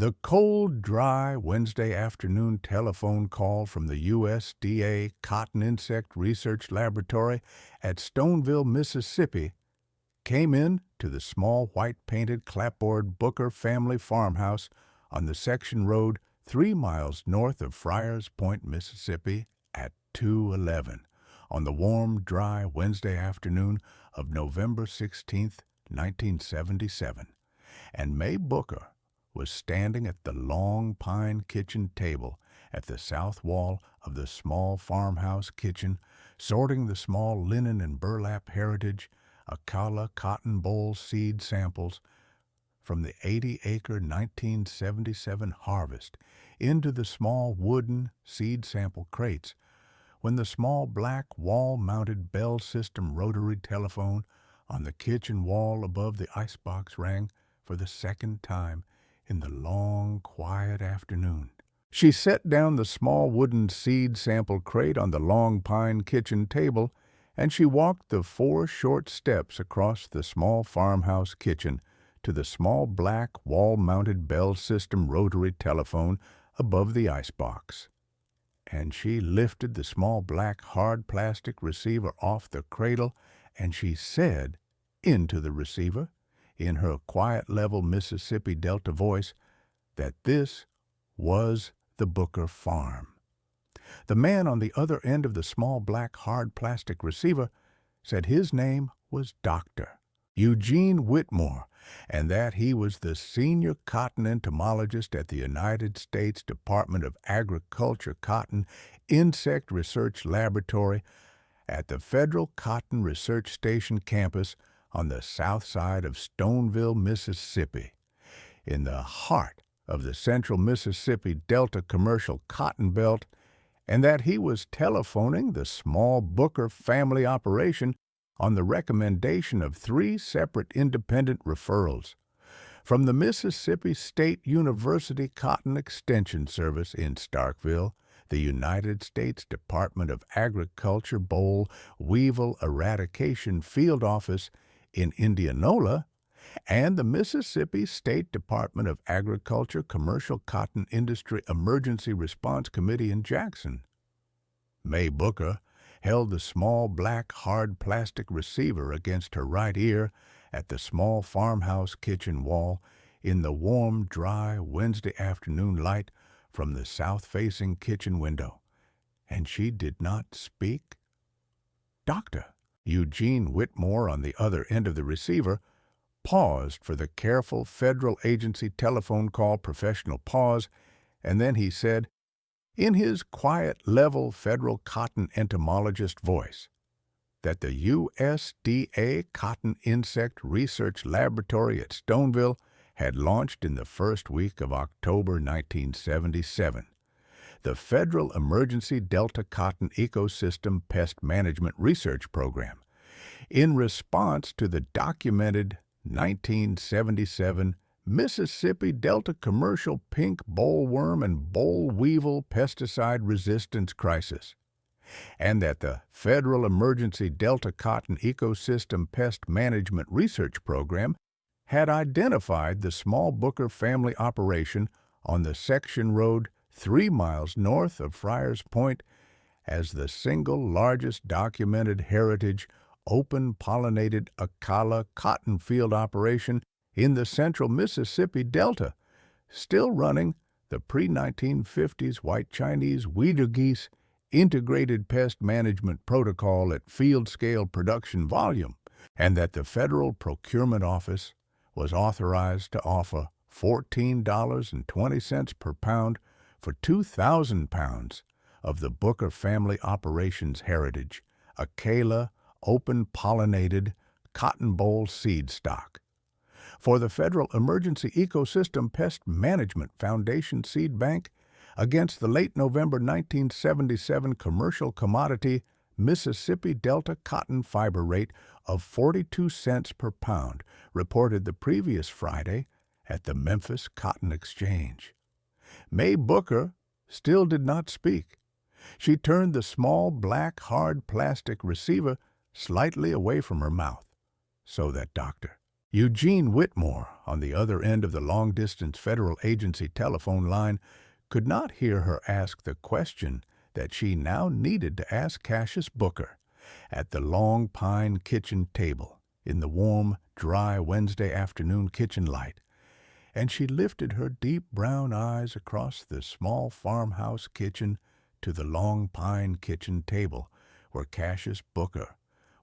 The cold, dry Wednesday afternoon telephone call from the USDA Cotton Insect Research Laboratory at Stoneville, Mississippi, came in to the small white-painted clapboard Booker family farmhouse on the section road 3 miles north of Friars Point, Mississippi at 2:11 on the warm, dry Wednesday afternoon of November 16, 1977, and Mae Booker was standing at the long pine kitchen table at the south wall of the small farmhouse kitchen, sorting the small linen and burlap heritage Acala cotton boll seed samples from the 80-acre 1977 harvest into the small wooden seed sample crates when the small black wall-mounted Bell System rotary telephone on the kitchen wall above the icebox rang for the second time in the long, quiet afternoon. She set down the small wooden seed sample crate on the long pine kitchen table, and she walked the 4 short steps across the small farmhouse kitchen to the small black wall-mounted Bell System rotary telephone above the icebox. And she lifted the small black hard plastic receiver off the cradle, and she said into the receiver, in her quiet, level Mississippi Delta voice, that this was the Booker farm. The man on the other end of the small black hard plastic receiver said his name was Dr. Eugene Whitmore, and that he was the senior cotton entomologist at the United States Department of Agriculture Cotton Insect Research Laboratory at the Federal Cotton Research Station campus on the south side of Stoneville, Mississippi, in the heart of the central Mississippi Delta commercial cotton belt, and that he was telephoning the small Booker family operation on the recommendation of 3 separate independent referrals from the Mississippi State University Cotton Extension Service in Starkville, the United States Department of Agriculture Boll Weevil Eradication Field Office in Indianola, and the Mississippi State Department of Agriculture Commercial Cotton Industry Emergency Response Committee in Jackson. Mae Booker held the small black hard plastic receiver against her right ear at the small farmhouse kitchen wall in the warm, dry Wednesday afternoon light from the south-facing kitchen window, and she did not speak. Dr. Eugene Whitmore, on the other end of the receiver, paused for the careful federal agency telephone call professional pause, and then he said, in his quiet, level federal cotton entomologist voice, that the USDA Cotton Insect Research Laboratory at Stoneville had launched in the first week of October 1977 the Federal Emergency Delta Cotton Ecosystem Pest Management Research Program in response to the documented 1977 Mississippi Delta commercial pink bollworm and boll weevil pesticide resistance crisis, and that the Federal Emergency Delta Cotton Ecosystem Pest Management Research Program had identified the small Booker family operation on the section road 3 miles north of Friars Point as the single largest documented heritage open-pollinated Acala cotton field operation in the central Mississippi Delta, still running the pre-1950s white Chinese Geese integrated pest management protocol at field-scale production volume, and that the Federal Procurement Office was authorized to offer $14.20 per pound for 2,000 pounds of the Booker family operations heritage, Acala open-pollinated cotton boll seed stock. For the Federal Emergency Ecosystem Pest Management Foundation Seed Bank against the late November 1977 commercial commodity Mississippi Delta cotton fiber rate of 42 cents per pound, reported the previous Friday at the Memphis Cotton Exchange. Mae Booker still did not speak. She turned the small black hard plastic receiver slightly away from her mouth so that Dr. Eugene Whitmore, on the other end of the long-distance federal agency telephone line, could not hear her ask the question that she now needed to ask Cassius Booker at the long pine kitchen table in the warm, dry Wednesday afternoon kitchen light, and she lifted her deep brown eyes across the small farmhouse kitchen to the long pine kitchen table where Cassius Booker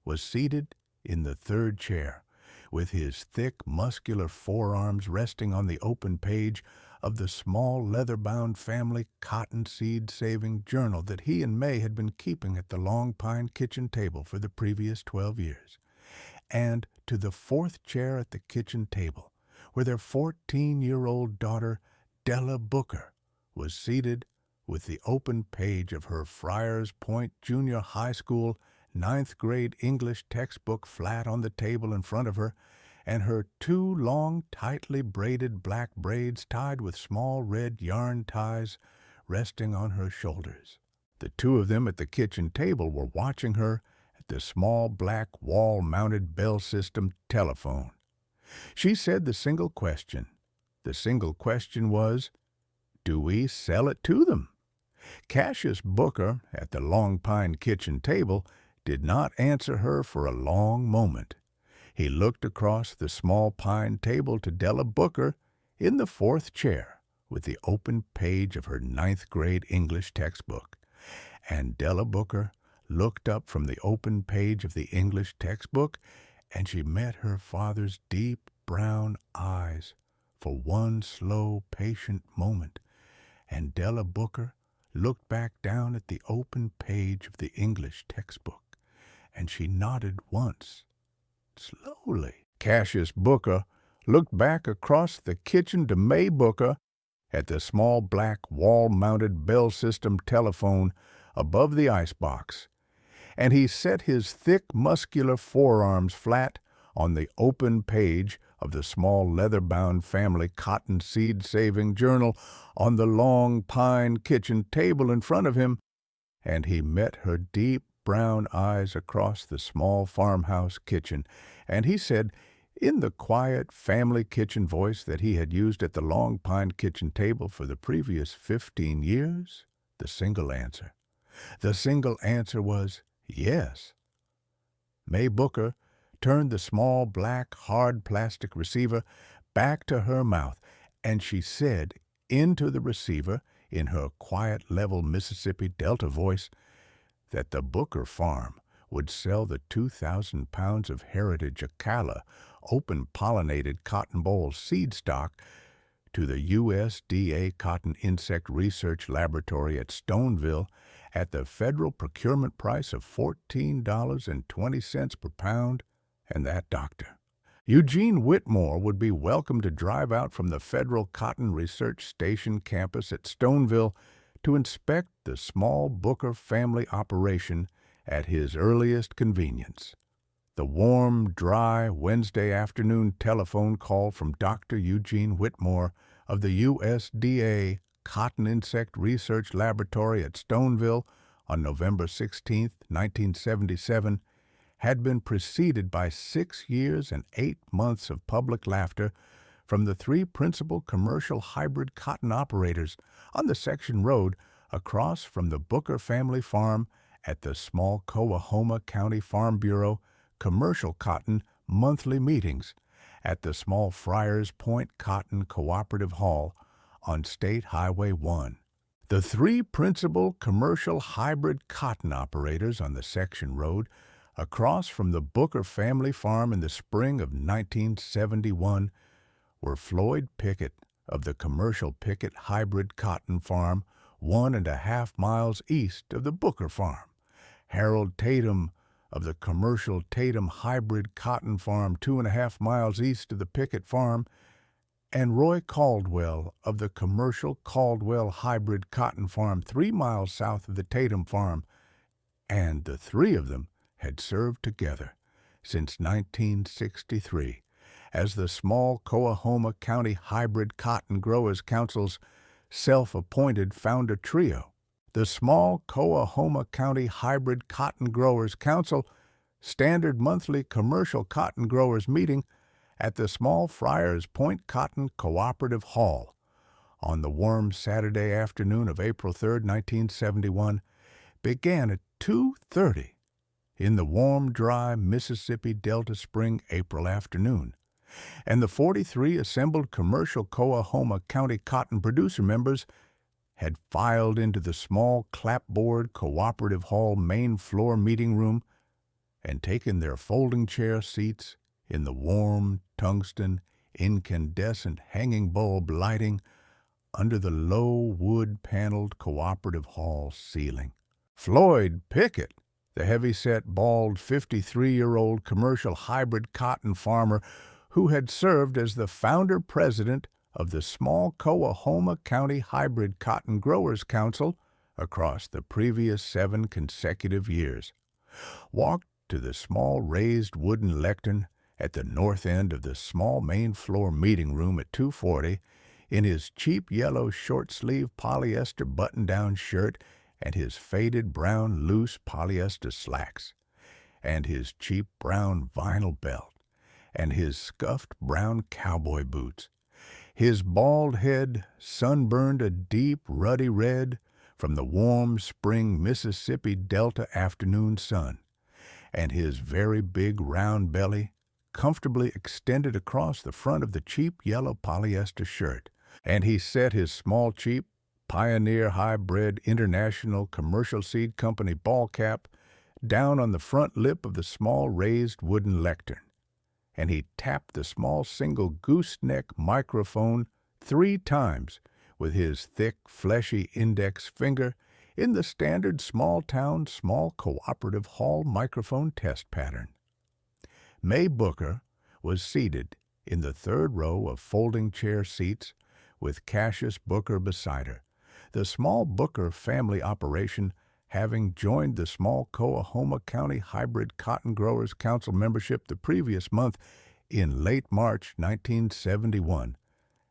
was seated in the third chair, with his thick, muscular forearms resting on the open page of the small leather-bound family cottonseed-saving journal that he and Mae had been keeping at the long pine kitchen table for the previous 12 years, and to the fourth chair at the kitchen table, where their 14-year-old daughter, Della Booker, was seated with the open page of her Friars Point Junior High School ninth-grade English textbook flat on the table in front of her, and her two long, tightly braided black braids tied with small red yarn ties resting on her shoulders. The two of them at the kitchen table were watching her at the small black wall-mounted bell system telephone. She said the single question. The single question was, do we sell it to them? Cassius Booker, at the long pine kitchen table, did not answer her for a long moment. He looked across the small pine table to Della Booker in the fourth chair with the open page of her ninth-grade English textbook, and Della Booker looked up from the open page of the English textbook, and she met her father's deep brown eyes for one slow, patient moment, and Della Booker looked back down at the open page of the English textbook, and she nodded once, slowly. Cassius Booker looked back across the kitchen to Mae Booker at the small black wall-mounted bell system telephone above the icebox, and he set his thick, muscular forearms flat on the open page of the small leather-bound family cottonseed-saving journal on the long pine kitchen table in front of him, and he met her deep brown eyes across the small farmhouse kitchen, and he said, in the quiet family kitchen voice that he had used at the long pine kitchen table for the previous 15 years, the single answer. The single answer was yes. Mae Booker turned the small black hard plastic receiver back to her mouth, and she said into the receiver in her quiet, level Mississippi Delta voice that the Booker farm would sell the 2,000 pounds of heritage Acala open-pollinated cotton boll seed stock to the USDA Cotton Insect Research Laboratory at Stoneville at the federal procurement price of $14.20 per pound, and that doctor, Eugene Whitmore, would be welcome to drive out from the Federal Cotton Research Station campus at Stoneville to inspect the small Booker family operation at his earliest convenience. The warm, dry Wednesday afternoon telephone call from Dr. Eugene Whitmore of the USDA Cotton Insect Research Laboratory at Stoneville on November 16, 1977, had been preceded by 6 years and 8 months of public laughter from the three principal commercial hybrid cotton operators on the section road across from the Booker family farm at the small Coahoma County Farm Bureau commercial cotton monthly meetings at the small Friars Point Cotton Cooperative Hall on State Highway 1. The three principal commercial hybrid cotton operators on the section road across from the Booker family farm in the spring of 1971 were Floyd Pickett of the commercial Pickett hybrid cotton farm 1.5 miles east of the Booker farm, Harold Tatum of the commercial Tatum hybrid cotton farm 2.5 miles east of the Pickett farm, and Roy Caldwell of the commercial Caldwell hybrid cotton farm 3 miles south of the Tatum farm, and the three of them had served together since 1963 as the small Coahoma County Hybrid Cotton Growers Council's self-appointed founder trio. The small Coahoma County Hybrid Cotton Growers Council standard monthly commercial cotton growers meeting at the small Friars Point Cotton Cooperative Hall on the warm Saturday afternoon of April 3, 1971, began at 2:30 in the warm, dry Mississippi Delta spring April afternoon, and the 43 assembled commercial Coahoma County cotton producer members had filed into the small clapboard Cooperative Hall main floor meeting room and taken their folding chair seats in the warm, tungsten, incandescent hanging bulb lighting under the low wood-paneled Cooperative Hall ceiling. Floyd Pickett, the heavy-set, bald 53-year-old commercial hybrid cotton farmer who had served as the founder-president of the small Coahoma County Hybrid Cotton Growers Council across the previous 7 consecutive years, walked to the small raised wooden lectern at the north end of the small main floor meeting room at 2:40 in his cheap yellow short-sleeve polyester button-down shirt and his faded brown loose polyester slacks, and his cheap brown vinyl belt, and his scuffed brown cowboy boots, his bald head sunburned a deep ruddy red from the warm spring Mississippi Delta afternoon sun, and his very big round belly comfortably extended across the front of the cheap yellow polyester shirt, and he set his small cheap Pioneer Hybrid International Commercial Seed Company ball cap down on the front lip of the small raised wooden lectern, and he tapped the small single gooseneck microphone 3 times with his thick, fleshy index finger in the standard small-town, small cooperative hall microphone test pattern. Mae Booker was seated in the 3rd row of folding chair seats with Cassius Booker beside her, the small Booker family operation having joined the small Coahoma County Hybrid Cotton Growers Council membership the previous month in late March 1971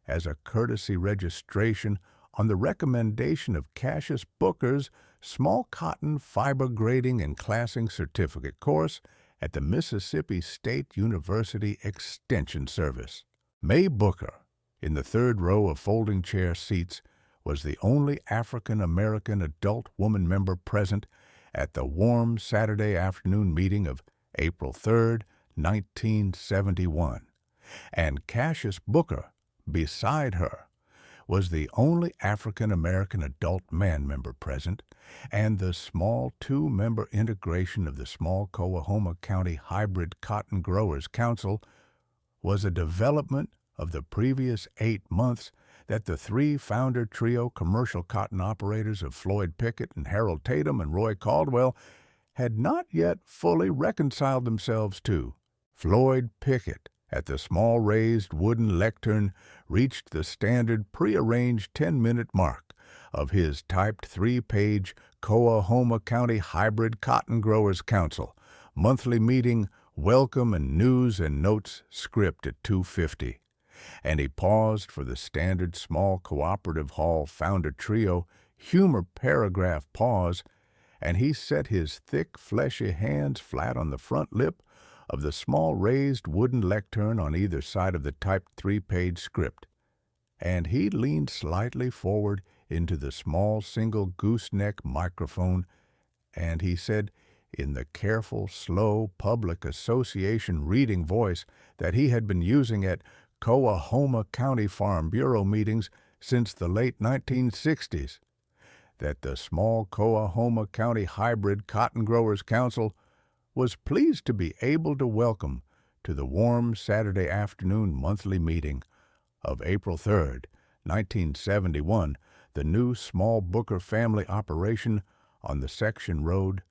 as a courtesy registration on the recommendation of Cassius Booker's small cotton fiber grading and classing certificate course at the Mississippi State University Extension Service. Mae Booker, in the 3rd row of folding chair seats, was the only African-American adult woman member present at the warm Saturday afternoon meeting of April 3, 1971, and Cassius Booker, beside her, was the only African-American adult man member present, and the small 2-member integration of the small Coahoma County Hybrid Cotton Growers Council was a development of the previous 8 months that the 3 founder trio commercial cotton operators of Floyd Pickett and Harold Tatum and Roy Caldwell had not yet fully reconciled themselves to. Floyd Pickett, at the small raised wooden lectern, reached the standard prearranged 10-minute mark of his typed 3-page Coahoma County Hybrid Cotton Growers Council monthly meeting welcome and news and notes script at 2:50, and he paused for the standard small cooperative hall founder trio humor paragraph pause, and he set his thick fleshy hands flat on the front lip of the small raised wooden lectern on either side of the typed 3-page script, and he leaned slightly forward into the small single gooseneck microphone, and he said, in the careful, slow public association reading voice that he had been using at Coahoma County Farm Bureau meetings since the late 1960s, that the small Coahoma County Hybrid Cotton Growers Council was pleased to be able to welcome to the warm Saturday afternoon monthly meeting of April 3, 1971, the new small Booker family operation on the section road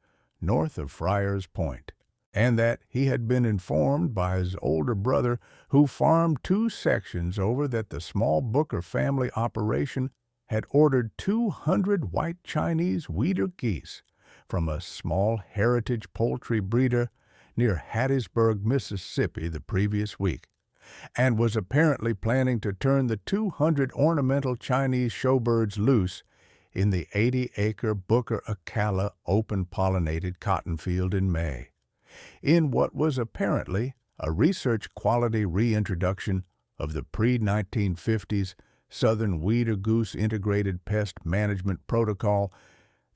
north of Friars Point, and that he had been informed by his older brother, who farmed 2 sections over, that the small Booker family operation had ordered 200 white Chinese wheater geese from a small heritage poultry breeder near Hattiesburg, Mississippi, the previous week, and was apparently planning to turn the 200 ornamental Chinese showbirds loose in the 80-acre Booker Acala open-pollinated cotton field in May, in what was apparently a research quality reintroduction of the pre-1950s Southern Weeder-Goose integrated pest management protocol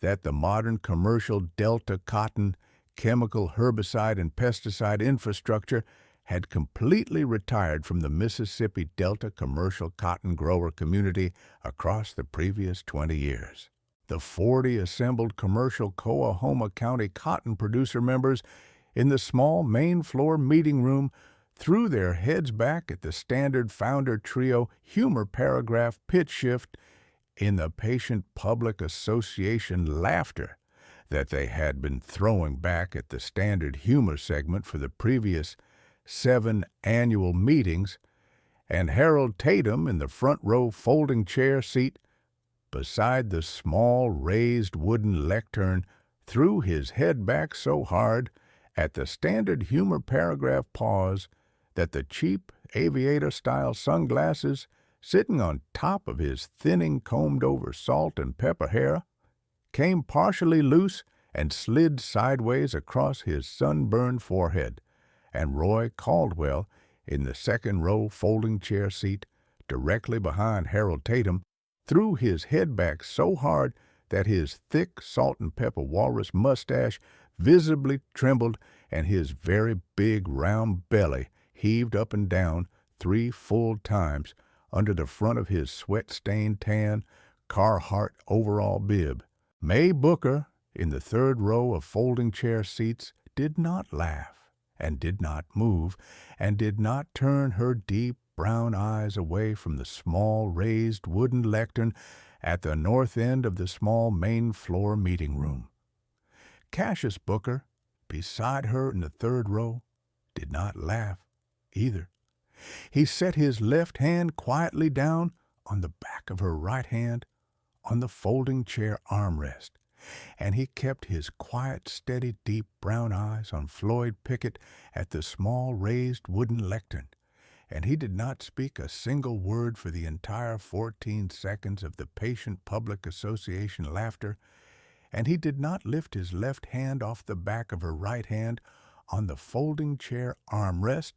that the modern commercial Delta cotton, chemical, herbicide, and pesticide infrastructure had completely retired from the Mississippi Delta commercial cotton grower community across the previous 20 years. The 40 assembled commercial Coahoma County cotton producer members in the small main floor meeting room threw their heads back at the standard founder trio humor paragraph pitch shift in the patient public association laughter that they had been throwing back at the standard humor segment for the previous 7 annual meetings, and Harold Tatum in the front row folding chair seat beside the small raised wooden lectern threw his head back so hard at the standard humor paragraph pause that the cheap aviator-style sunglasses sitting on top of his thinning combed-over salt and pepper hair came partially loose and slid sideways across his sunburned forehead, and Roy Caldwell, in the second row folding chair seat directly behind Harold Tatum, threw his head back so hard that his thick salt and pepper walrus mustache visibly trembled and his very big round belly heaved up and down 3 full times under the front of his sweat-stained tan Carhartt overall bib. Mae Booker, in the third row of folding chair seats, did not laugh, and did not move, and did not turn her deep brown eyes away from the small raised wooden lectern at the north end of the small main floor meeting room. Cassius Booker, beside her in the third row, did not laugh either. He set his left hand quietly down on the back of her right hand on the folding chair armrest, and he kept his quiet, steady, deep brown eyes on Floyd Pickett at the small raised wooden lectern, and he did not speak a single word for the entire 14 seconds of the Patient Public Association laughter, and he did not lift his left hand off the back of her right hand on the folding chair armrest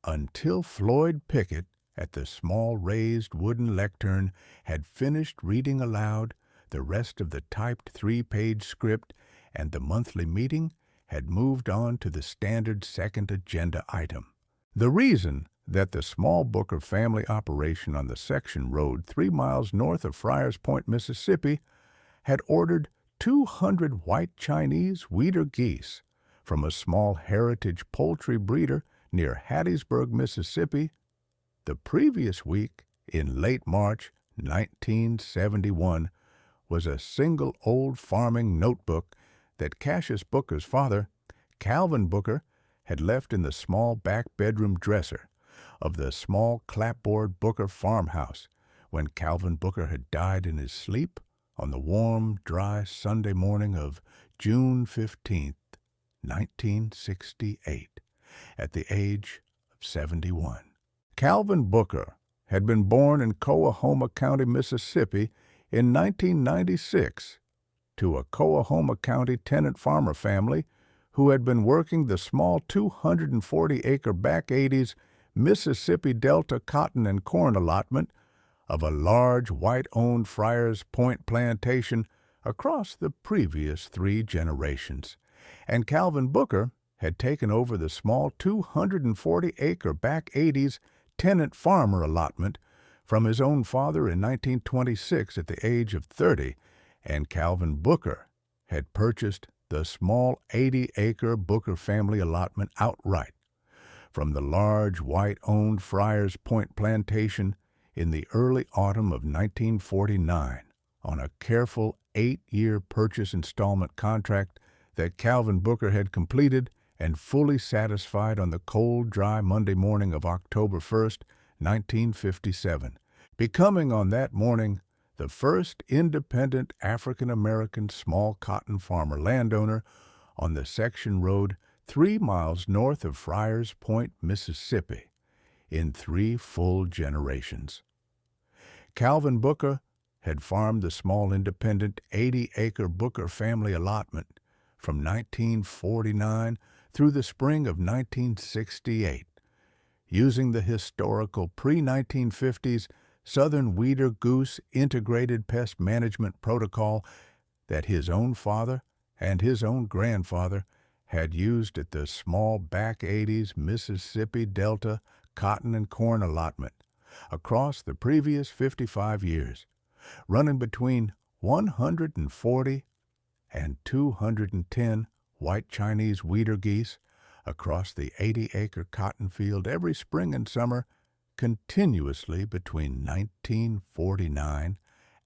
until Floyd Pickett, at the small raised wooden lectern, had finished reading aloud the rest of the typed 3-page script, and the monthly meeting had moved on to the standard second agenda item. The reason that the small Booker family operation on the section road 3 miles north of Friars Point, Mississippi, had ordered 200 white Chinese Weider geese from a small heritage poultry breeder near Hattiesburg, Mississippi, the previous week, in late March 1971, was a single old farming notebook that Cassius Booker's father, Calvin Booker, had left in the small back bedroom dresser of the small clapboard Booker farmhouse when Calvin Booker had died in his sleep on the warm, dry Sunday morning of June 15th, 1968, at the age of 71. Calvin Booker had been born in Coahoma County, Mississippi in 1996 to a Coahoma County tenant farmer family who had been working the small 240-acre back 80s Mississippi Delta cotton and corn allotment of a large white-owned Friars Point plantation across the previous 3 generations. And Calvin Booker had taken over the small 240-acre back 80s tenant farmer allotment from his own father in 1926 at the age of 30, and Calvin Booker had purchased the small 80-acre Booker family allotment outright from the large white-owned Friars Point plantation in the early autumn of 1949 on a careful 8-year purchase installment contract that Calvin Booker had completed and fully satisfied on the cold, dry Monday morning of October 1st, 1957, becoming on that morning the first independent African-American small cotton farmer landowner on the section road 3 miles north of Friars Point, Mississippi, in 3 full generations. Calvin Booker had farmed the small independent 80-acre Booker family allotment from 1949 through the spring of 1968, using the historical pre-1950s Southern Wheater Goose integrated pest management protocol that his own father and his own grandfather had used at the small back 80s Mississippi Delta cotton and corn allotment across the previous 55 years, running between 140 and 210 white Chinese Wheater geese across the 80-acre cotton field every spring and summer, continuously between 1949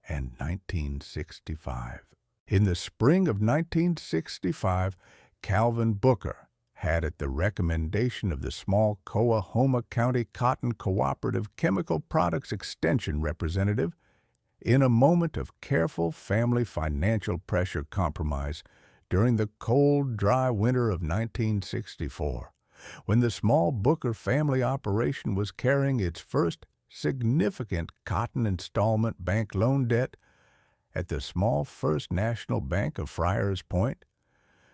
and 1965. In the spring of 1965, Calvin Booker had, at the recommendation of the small Coahoma County Cotton Cooperative Chemical Products Extension representative, in a moment of careful family financial pressure compromise during the cold, dry winter of 1964, when the small Booker family operation was carrying its first significant cotton installment bank loan debt at the small First National Bank of Friars Point,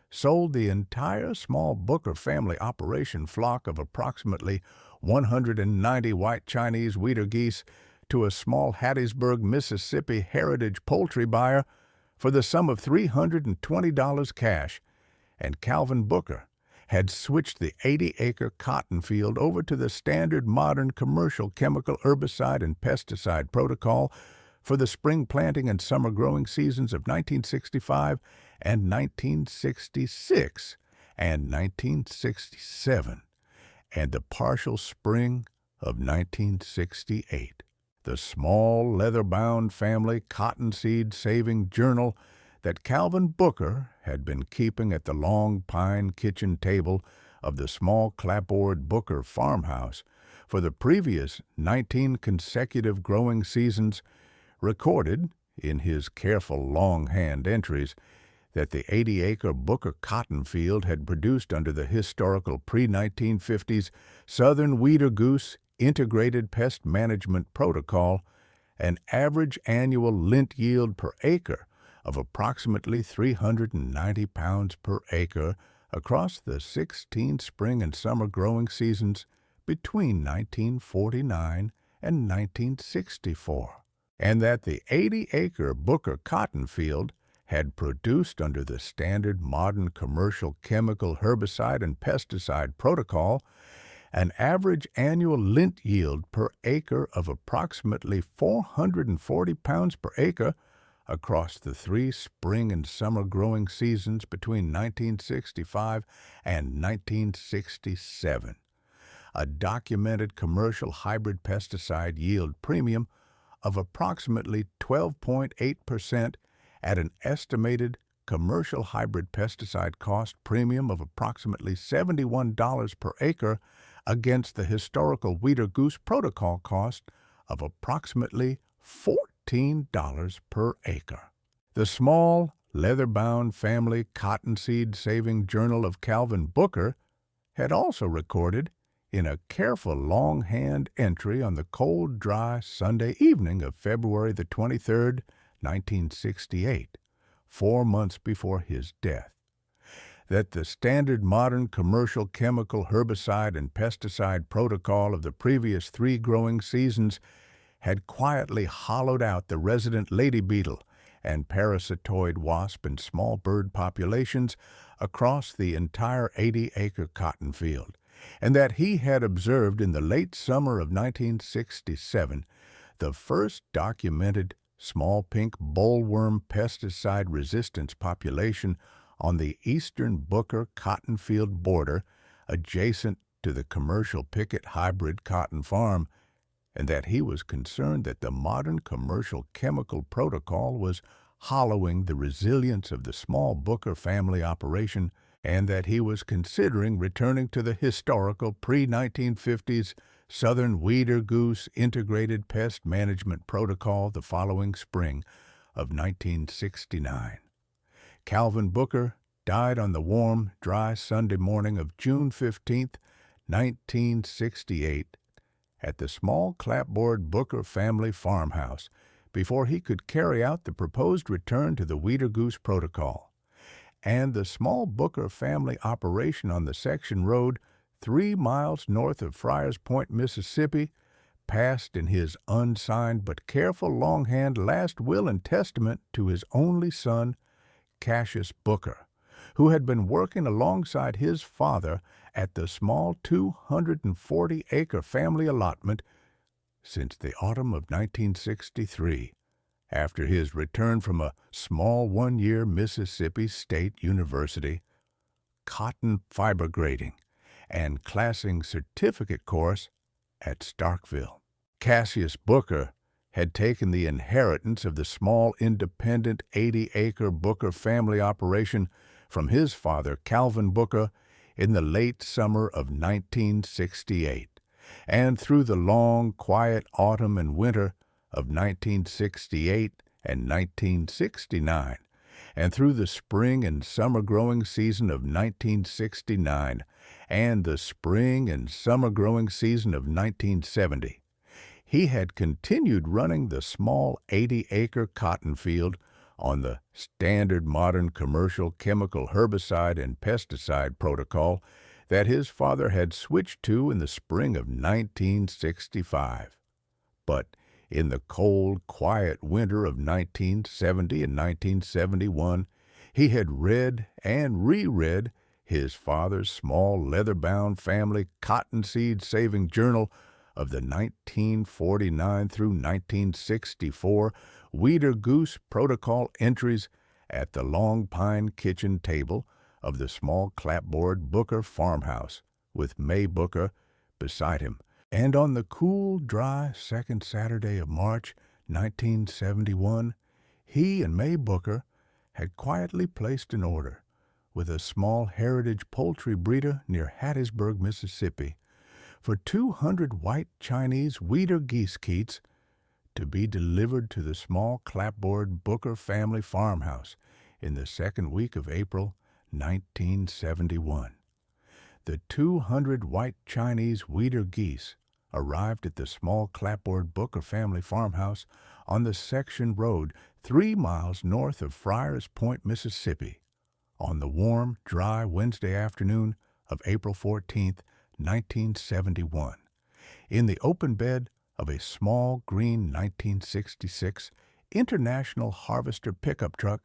sold the entire small Booker family operation flock of approximately 190 white Chinese Wheater geese to a small Hattiesburg, Mississippi heritage poultry buyer for the sum of $320 cash, and Calvin Booker had switched the 80-acre cotton field over to the standard modern commercial chemical herbicide and pesticide protocol for the spring planting and summer growing seasons of 1965 and 1966 and 1967, and the partial spring of 1968. The small leather-bound family cottonseed-saving journal that Calvin Booker had been keeping at the long pine kitchen table of the small clapboard Booker farmhouse for the previous 19 consecutive growing seasons recorded, in his careful longhand entries, that the 80-acre Booker cotton field had produced under the historical pre-1950s Southern Wheater Goose integrated pest management protocol an average annual lint yield per acre of approximately 390 pounds per acre across the 16 spring and summer growing seasons between 1949 and 1964, and that the 80-acre Booker cotton field had produced under the standard modern commercial chemical herbicide and pesticide protocol an average annual lint yield per acre of approximately 440 pounds per acre across the 3 spring and summer growing seasons between 1965 and 1967, a documented commercial hybrid pesticide yield premium of approximately 12.8% at an estimated commercial hybrid pesticide cost premium of approximately $71 per acre against the historical Wheater Goose protocol cost of approximately $14 per acre. The small, leather-bound family cottonseed-saving journal of Calvin Booker had also recorded, in a careful longhand entry on the cold, dry Sunday evening of February the 23rd, 1968, 4 months before his death, that the standard modern commercial chemical herbicide and pesticide protocol of the previous 3 growing seasons had quietly hollowed out the resident lady beetle and parasitoid wasp and small bird populations across the entire 80-acre cotton field, and that he had observed in the late summer of 1967 the first documented small pink bollworm pesticide resistance population on the eastern Booker cotton field border adjacent to the commercial picket hybrid cotton farm, and that he was concerned that the modern commercial chemical protocol was hollowing the resilience of the small Booker family operation, and that he was considering returning to the historical pre-1950s Southern Wheater Goose integrated pest management protocol the following spring of 1969. Calvin Booker died on the warm, dry Sunday morning of June 15, 1968, at the small clapboard Booker family farmhouse before he could carry out the proposed return to the Wheater Goose protocol, and the small Booker family operation on the section road 3 miles north of Friars Point, Mississippi, passed in his unsigned but careful longhand last will and testament to his only son, Cassius Booker, who had been working alongside his father at the small 240-acre family allotment since the autumn of 1963, after his return from a small one-year Mississippi State University cotton fiber grading and classing certificate course at Starkville. Cassius Booker had taken the inheritance of the small independent 80-acre Booker family operation from his father, Calvin Booker, in the late summer of 1968, and through the long, quiet autumn and winter of 1968 and 1969, and through the spring and summer growing season of 1969 and the spring and summer growing season of 1970. He had continued running the small 80-acre cotton field on the standard modern commercial chemical herbicide and pesticide protocol that his father had switched to in the spring of 1965. But in the cold, quiet winter of 1970 and 1971, he had read and reread his father's small leather-bound family cottonseed-saving journal of the 1949 through 1964 Weeder Goose Protocol entries at the long pine kitchen table of the small clapboard Booker farmhouse, with Mae Booker beside him. And on the cool, dry second Saturday of March, 1971, he and Mae Booker had quietly placed an order with a small heritage poultry breeder near Hattiesburg, Mississippi, for 200 white Chinese Weeder geese keets to be delivered to the small clapboard Booker family farmhouse in the second week of April, 1971. The 200 white Chinese Weeder geese arrived at the small clapboard Booker family farmhouse on the section road 3 miles north of Friars Point, Mississippi, on the warm, dry Wednesday afternoon of April 14, 1971, in the open bed of a small green 1966 International Harvester pickup truck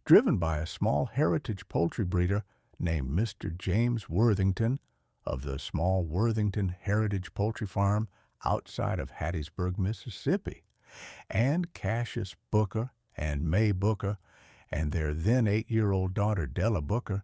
driven by a small heritage poultry breeder named Mr. James Worthington of the small Worthington Heritage Poultry Farm outside of Hattiesburg, Mississippi, and Cassius Booker and Mae Booker and their then 8-year-old daughter Della Booker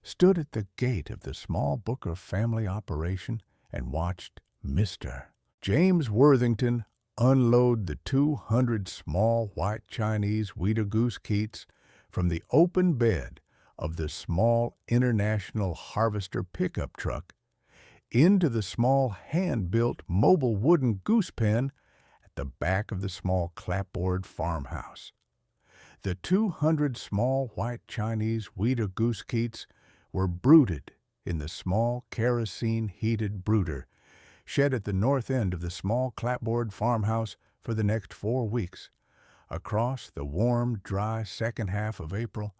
stood at the gate of the small Booker family operation and watched Mr. James Worthington unload the 200 small white Chinese Weeder goose keets from the open bed of the small International Harvester pickup truck into the small hand-built mobile wooden goose pen at the back of the small clapboard farmhouse. The 200 small white Chinese Weeder goose keets were brooded in the small kerosene-heated brooder shed at the north end of the small clapboard farmhouse for the next 4 weeks, across the warm, dry second half of April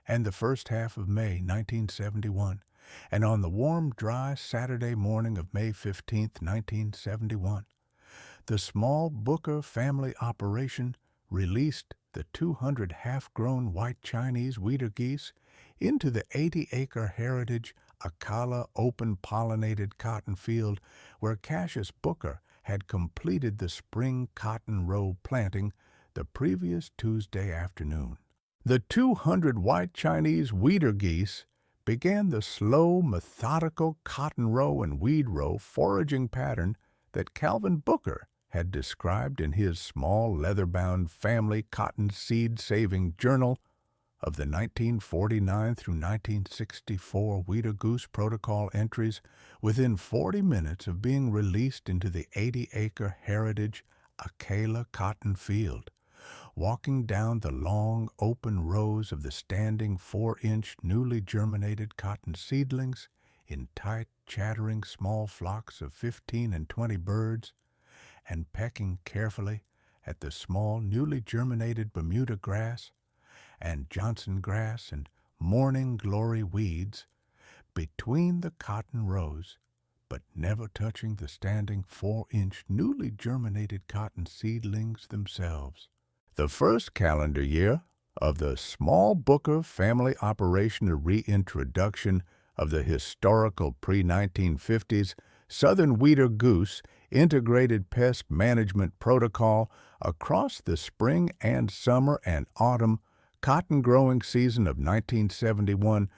and the first half of May 1971, and on the warm, dry Saturday morning of May 15, 1971, the small Booker family operation released the 200 half-grown white Chinese Weeder geese into the 80-acre heritage Acala open-pollinated cotton field where Cassius Booker had completed the spring cotton row planting the previous Tuesday afternoon. The 200 white Chinese Weeder geese began the slow, methodical cotton row and weed row foraging pattern that Calvin Booker had described in his small leather-bound family cotton seed-saving journal of the 1949 through 1964 Weeder Goose Protocol entries within 40 minutes of being released into the 80-acre heritage Acala cotton field, walking down the long, open rows of the standing 4-inch newly germinated cotton seedlings in tight, chattering small flocks of 15 and 20 birds, and pecking carefully at the small, newly germinated Bermuda grass and Johnson grass and morning glory weeds between the cotton rows, but never touching the standing 4-inch newly germinated cotton seedlings themselves. The first calendar year of the small Booker family operation reintroduction of the historical pre-1950s Southern Wheater Goose integrated pest management protocol across the spring and summer and autumn cotton growing season of 1971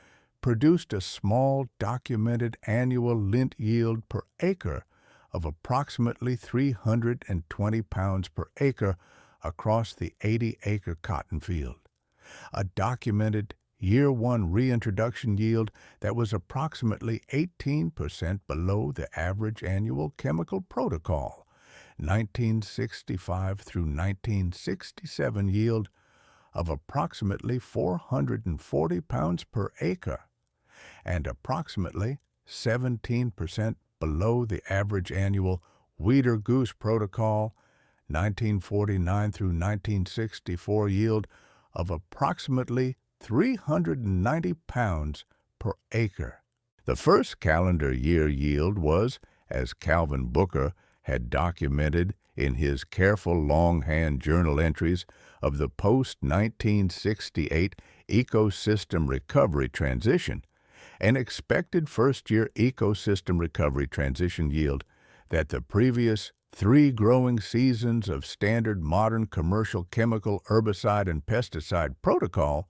produced a small documented annual lint yield per acre of approximately 320 pounds per acre across the 80-acre cotton field, a documented Year 1 reintroduction yield that was approximately 18% below the average annual chemical protocol, 1965 through 1967 yield of approximately 440 pounds per acre, and approximately 17% below the average annual Wheater Goose protocol, 1949 through 1964 yield of approximately 390 pounds per acre. The first calendar year yield was, as Calvin Booker had documented in his careful longhand journal entries of the post-1968 ecosystem recovery transition, an expected first-year ecosystem recovery transition yield that the previous 3 growing seasons of standard modern commercial chemical herbicide and pesticide protocol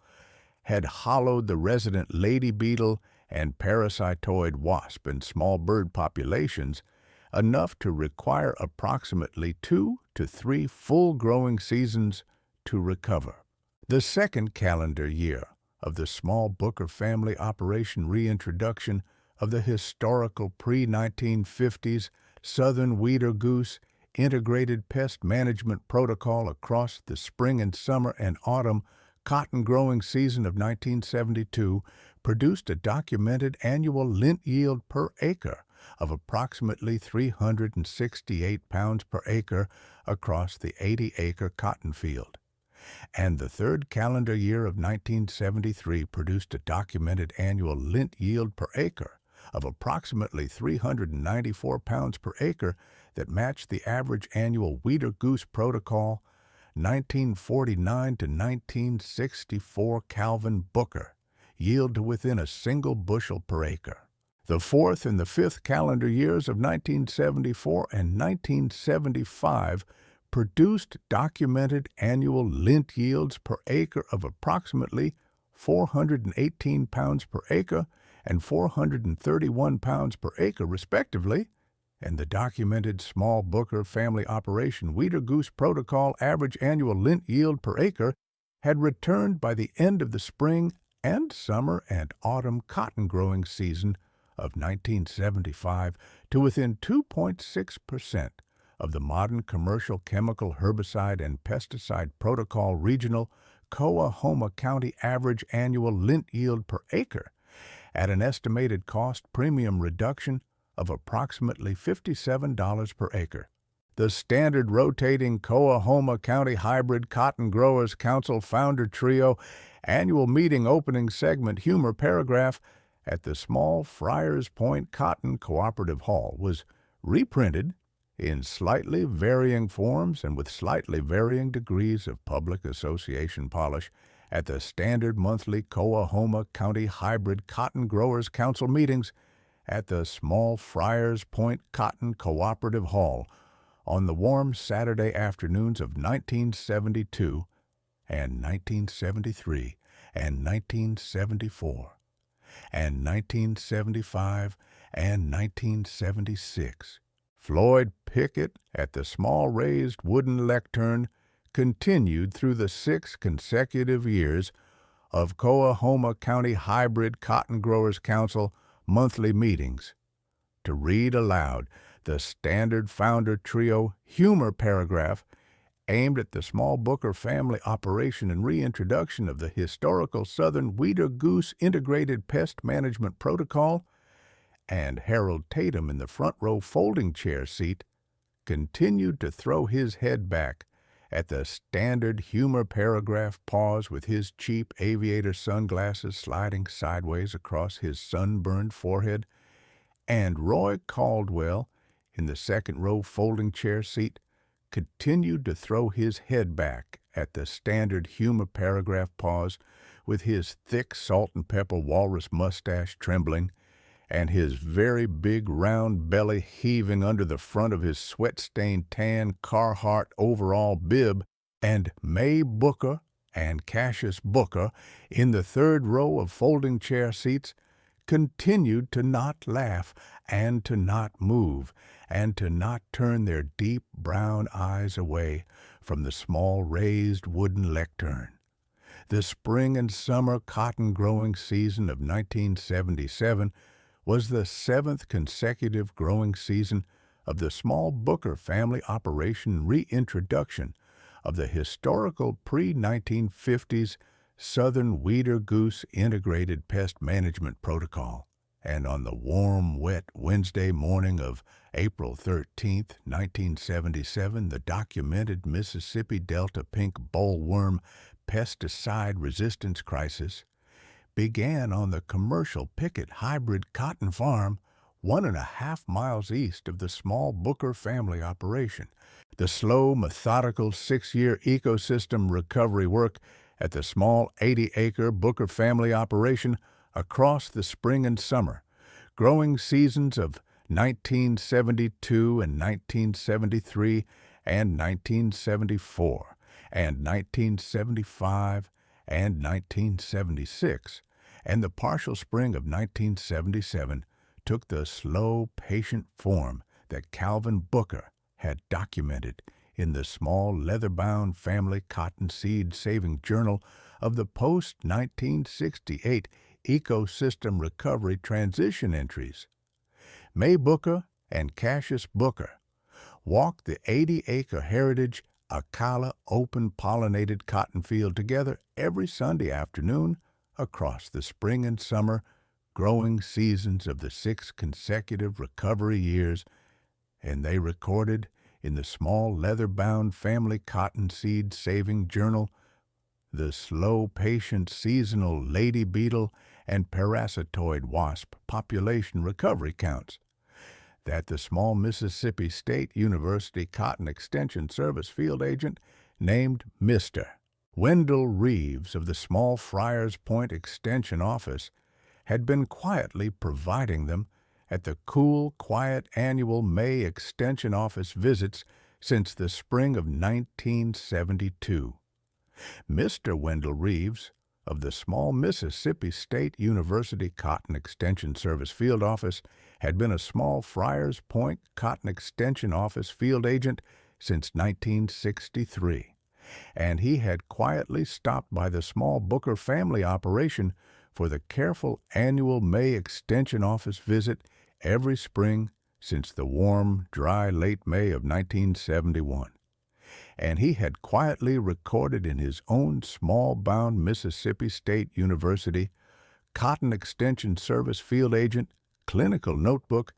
had hollowed the resident lady beetle and parasitoid wasp and small bird populations enough to require approximately 2 to 3 full growing seasons to recover. The second calendar year of the small Booker family operation reintroduction of the historical pre-1950s Southern Wheater Goose integrated pest management protocol across the spring and summer and autumn cotton growing season of 1972 produced a documented annual lint yield per acre of approximately 368 pounds per acre across the 80-acre cotton field. And the third calendar year of 1973 produced a documented annual lint yield per acre of approximately 394 pounds per acre that matched the average annual Wheater Goose protocol 1949 to 1964 Calvin Booker yield to within a single bushel per acre. The fourth and the fifth calendar years of 1974 and 1975 produced documented annual lint yields per acre of approximately 418 pounds per acre and 431 pounds per acre, respectively, and the documented small Booker family operation Wheater Goose protocol average annual lint yield per acre had returned by the end of the spring and summer and autumn cotton growing season of 1975 to within 2.6% of the modern commercial chemical herbicide and pesticide protocol regional Coahoma County average annual lint yield per acre at an estimated cost premium reduction of approximately $57 per acre. The standard rotating Coahoma County Hybrid Cotton Growers Council Founder Trio annual meeting opening segment humor paragraph at the small Friars Point Cotton Cooperative Hall was reprinted in slightly varying forms and with slightly varying degrees of public association polish at the standard monthly Coahoma County Hybrid Cotton Growers Council meetings at the small Friars Point Cotton Cooperative Hall on the warm Saturday afternoons of 1972 and 1973 and 1974 and 1975 and 1976. Floyd Pickett at the small raised wooden lectern continued through the 6 consecutive years of Coahoma County Hybrid Cotton Growers Council monthly meetings to read aloud the standard founder trio humor paragraph aimed at the small Booker family operation and reintroduction of the historical Southern Wheater Goose integrated pest management protocol, and Harold Tatum in the front row folding chair seat continued to throw his head back at the standard humor paragraph pause with his cheap aviator sunglasses sliding sideways across his sunburned forehead, and Roy Caldwell, in the second row folding chair seat, continued to throw his head back at the standard humor paragraph pause with his thick salt and pepper walrus mustache trembling and his very big round belly heaving under the front of his sweat-stained tan Carhartt overall bib, and Mae Booker and Cassius Booker, in the third row of folding chair seats, continued to not laugh and to not move and to not turn their deep brown eyes away from the small raised wooden lectern. The spring and summer cotton growing season of 1977 was the 7th consecutive growing season of the small Booker family operation reintroduction of the historical pre-1950s Southern Weeder Goose Integrated Pest Management Protocol. And on the warm, wet Wednesday morning of April 13, 1977, the documented Mississippi Delta pink bollworm pesticide resistance crisis began on the commercial picket hybrid cotton farm 1.5 miles east of the small Booker family operation. The slow, methodical 6-year ecosystem recovery work at the small 80-acre Booker family operation across the spring and summer, growing seasons of 1972 and 1973 and 1974 and 1975 and 1976, and the partial spring of 1977 took the slow, patient form that Calvin Booker had documented in the small leather-bound family cottonseed saving journal of the post-1968 ecosystem recovery transition entries. Mae Booker and Cassius Booker walked the 80-acre heritage Acala open-pollinated cotton field together every Sunday afternoon across the spring and summer growing seasons of the 6 consecutive recovery years, and they recorded in the small leather-bound family cottonseed saving journal the slow, patient seasonal lady beetle and parasitoid wasp population recovery counts that the small Mississippi State University Cotton Extension Service field agent named Mr. Wendell Reeves of the small Friars Point Extension Office had been quietly providing them at the cool, quiet annual May Extension Office visits since the spring of 1972. Mr. Wendell Reeves of the small Mississippi State University Cotton Extension Service field office had been a small Friars Point Cotton Extension Office field agent since 1963, and he had quietly stopped by the small Booker family operation for the careful annual May Extension Office visit every spring since the warm, dry late May of 1971. And he had quietly recorded in his own small-bound Mississippi State University Cotton Extension Service field agent clinical notebook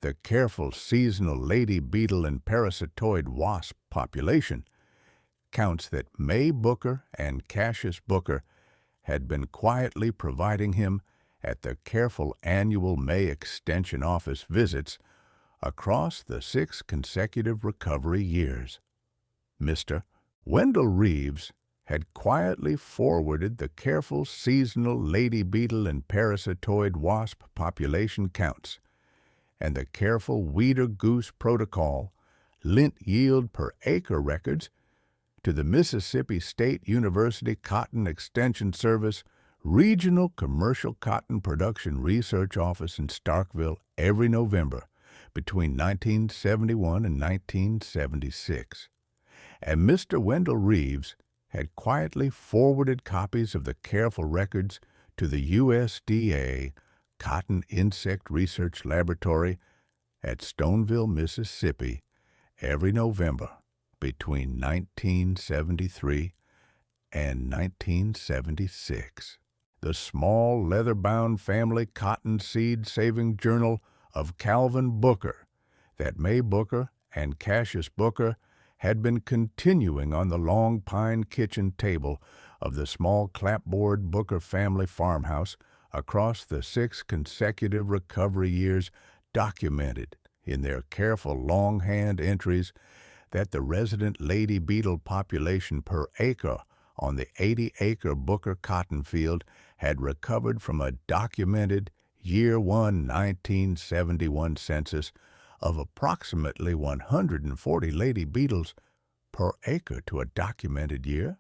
the careful seasonal lady beetle and parasitoid wasp population counts that Mae Booker and Cassius Booker had been quietly providing him at the careful annual May Extension Office visits across the 6 consecutive recovery years. Mr. Wendell Reeves had quietly forwarded the careful seasonal lady beetle and parasitoid wasp population counts and the careful weeder goose protocol lint yield per acre records to the Mississippi State University Cotton Extension Service Regional Commercial Cotton Production Research Office in Starkville every November between 1971 and 1976. And Mr. Wendell Reeves had quietly forwarded copies of the careful records to the USDA Cotton Insect Research Laboratory at Stoneville, Mississippi, every November between 1973 and 1976. The small leather-bound family cottonseed saving journal of Calvin Booker that Mae Booker and Cassius Booker had been continuing on the long pine kitchen table of the small clapboard Booker family farmhouse across the 6 consecutive recovery years, documented in their careful longhand entries that the resident lady beetle population per acre on the 80-acre Booker cotton field had recovered from a documented Year 1 1971 census of approximately 140 lady beetles per acre to a documented Year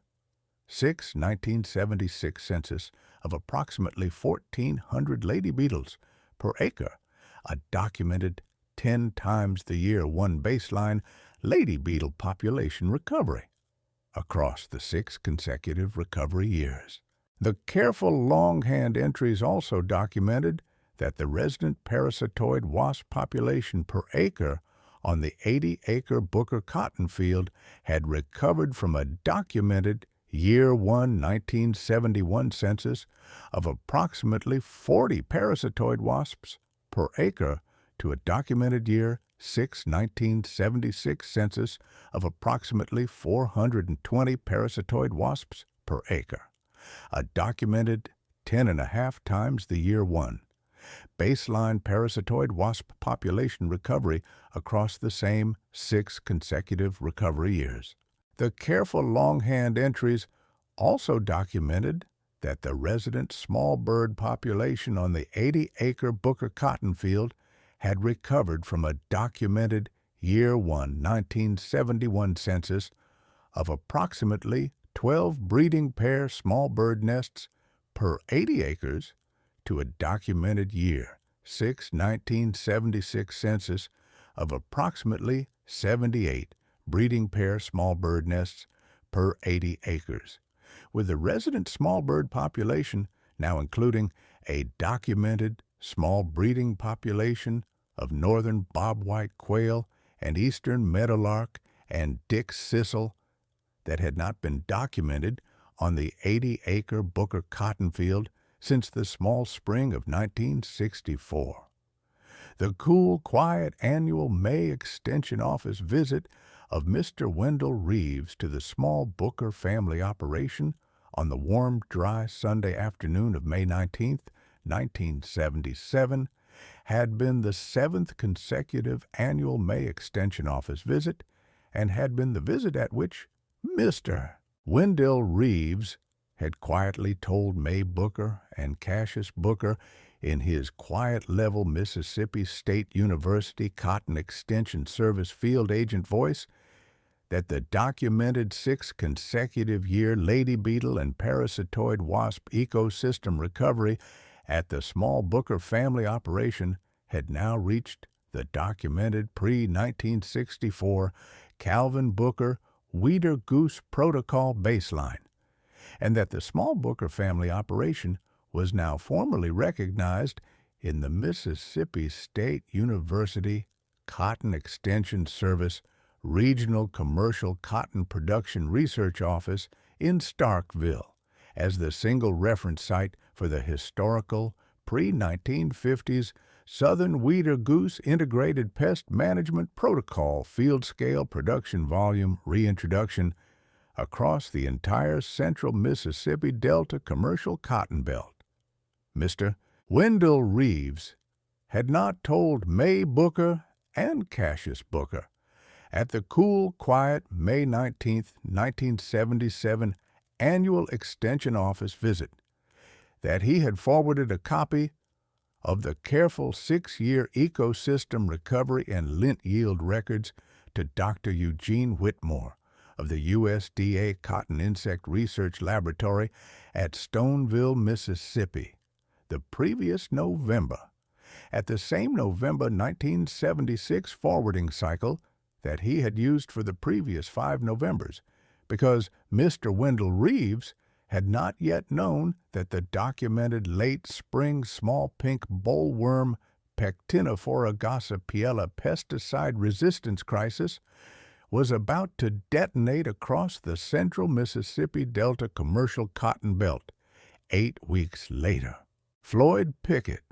6 1976 census of approximately 1,400 lady beetles per acre, a documented 10 times the Year 1 baseline lady beetle population recovery across the 6 consecutive recovery years. The careful longhand entries also documented that the resident parasitoid wasp population per acre on the 80-acre Booker cotton field had recovered from a documented Year 1 1971 census of approximately 40 parasitoid wasps per acre to a documented Year 6 1976 census of approximately 420 parasitoid wasps per acre, a documented 10.5 times the Year 1 baseline parasitoid wasp population recovery across the same 6 consecutive recovery years. The careful longhand entries also documented that the resident small bird population on the 80-acre Booker cotton field had recovered from a documented Year 1 1971 census of approximately 12 breeding pair small bird nests per 80 acres to a documented Year 6 1976 census of approximately 78 breeding pair small bird nests per 80 acres, with the resident small bird population now including a documented small breeding population of northern bobwhite quail and eastern meadowlark and Dick's sisal that had not been documented on the 80-acre Booker cotton field since the small spring of 1964. The cool, quiet annual May Extension Office visit of Mr. Wendell Reeves to the small Booker family operation on the warm, dry Sunday afternoon of May 19, 1977, had been the 7th consecutive annual May Extension Office visit and had been the visit at which Mr. Wendell Reeves had quietly told Mae Booker and Cassius Booker in his quiet level Mississippi State University Cotton Extension Service field agent voice that the documented 6 consecutive year lady beetle and parasitoid wasp ecosystem recovery at the small Booker family operation had now reached the documented pre-1964 Calvin Booker Weeder Goose Protocol baseline, and that the small Booker family operation was now formally recognized in the Mississippi State University Cotton Extension Service Regional Commercial Cotton Production Research Office in Starkville as the single reference site for the historical pre-1950s Southern Weeder Goose Integrated Pest Management Protocol field-scale production volume reintroduction across the entire central Mississippi Delta commercial cotton belt. Mr. Wendell Reeves had not told Mae Booker and Cassius Booker at the cool, quiet May 19, 1977 annual Extension Office visit that he had forwarded a copy of the careful 6-year ecosystem recovery and lint yield records to Dr. Eugene Whitmore of the USDA Cotton Insect Research Laboratory at Stoneville, Mississippi, the previous November, at the same November 1976 forwarding cycle that he had used for the previous 5 Novembers, because Mr. Wendell Reeves had not yet known that the documented late spring small pink bollworm Pectinophora gossypiella pesticide resistance crisis was about to detonate across the central Mississippi Delta commercial cotton belt 8 weeks later. Floyd Pickett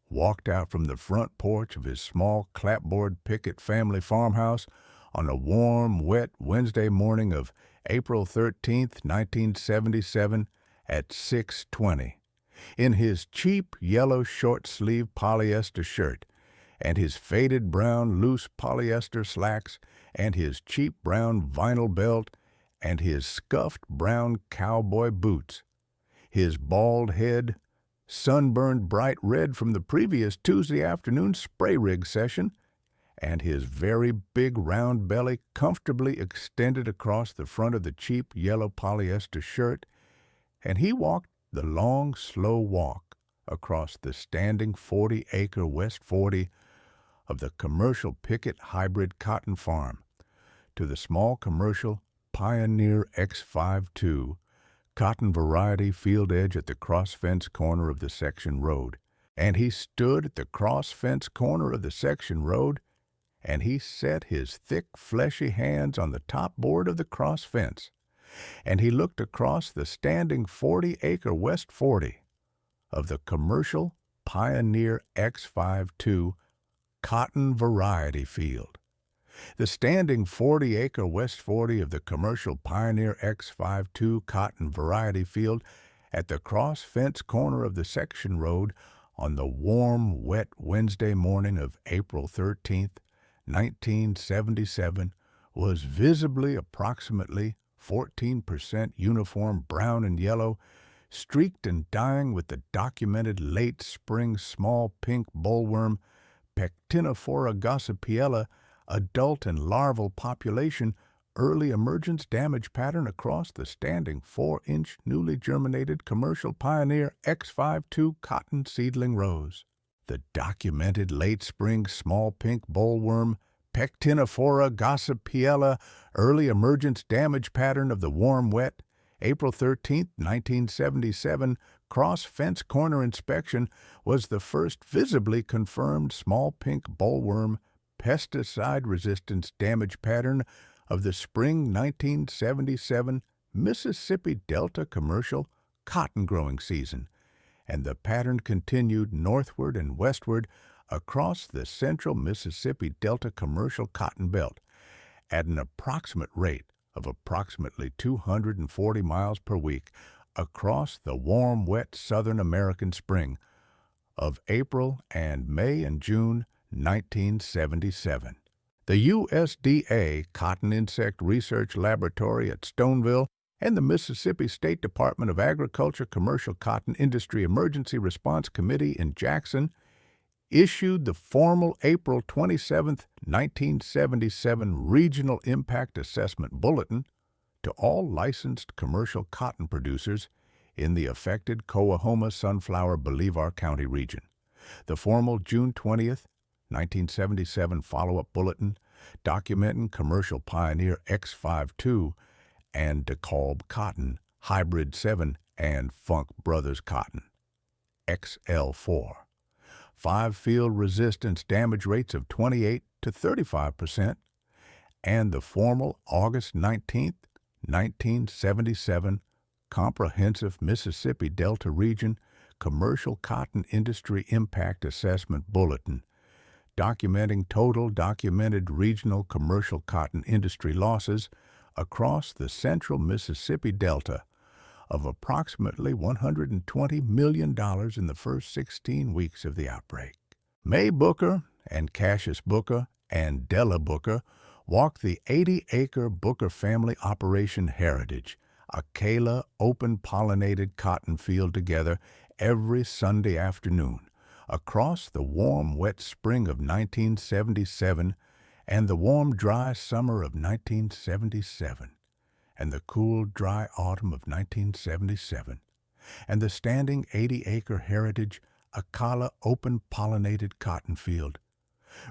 walked out from the front porch of his small clapboard picket family farmhouse on a warm, wet Wednesday morning of April 13th, 1977 at 6:20. In his cheap yellow short-sleeve polyester shirt and his faded brown loose polyester slacks and his cheap brown vinyl belt and his scuffed brown cowboy boots, his bald head sunburned bright red from the previous Tuesday afternoon spray rig session, and his very big round belly comfortably extended across the front of the cheap yellow polyester shirt, and he walked the long, slow walk across the standing 40-acre West 40 of the commercial picket hybrid cotton farm to the small commercial Pioneer X52 cotton variety field edge at the cross fence corner of the section road. And he stood at the cross fence corner of the section road, and he set his thick, fleshy hands on the top board of the cross fence, and he looked across the standing 40-acre West 40 of the commercial Pioneer X52 cotton variety field. The standing 40-acre West 40 of the commercial Pioneer X52 cotton variety field at the cross fence corner of the section road on the warm, wet Wednesday morning of April 13th, 1977, was visibly approximately 14% uniform brown and yellow, streaked and dyeing with the documented late spring small pink bollworm Pectinophora gossypiella adult and larval population early emergence damage pattern across the standing 4-inch newly germinated commercial Pioneer X52 cotton seedling rows. The documented late spring small pink bollworm Pectinophora gossypiella early emergence damage pattern of the warm wet April 13, 1977 cross fence corner inspection was the first visibly confirmed small pink bollworm pesticide resistance damage pattern of the spring 1977 Mississippi Delta commercial cotton growing season, and the pattern continued northward and westward across the central Mississippi Delta commercial cotton belt at an approximate rate of approximately 240 miles per week across the warm, wet Southern American spring of April and May and June 1977. The USDA Cotton Insect Research Laboratory at Stoneville and the Mississippi State Department of Agriculture Commercial Cotton Industry Emergency Response Committee in Jackson issued the formal April 27, 1977 Regional Impact Assessment Bulletin to all licensed commercial cotton producers in the affected Coahoma Sunflower Bolivar County region. The formal June 20th, 1977 follow-up bulletin documenting commercial Pioneer X52 and DeKalb cotton, Hybrid 7, and Funk Brothers cotton, XL4. 5 field resistance damage rates of 28 to 35%, and the formal August 19, 1977 Comprehensive Mississippi Delta Region Commercial Cotton Industry Impact Assessment Bulletin, documenting total documented regional commercial cotton industry losses across the central Mississippi Delta of approximately $120 million in the first 16 weeks of the outbreak. Mae Booker and Cassius Booker and Della Booker walked the 80-acre Booker family operation Heritage, Acala open-pollinated cotton field together every Sunday afternoon across the warm, wet spring of 1977 and the warm, dry summer of 1977 and the cool, dry autumn of 1977, and the standing 80-acre Heritage Acala open-pollinated cotton field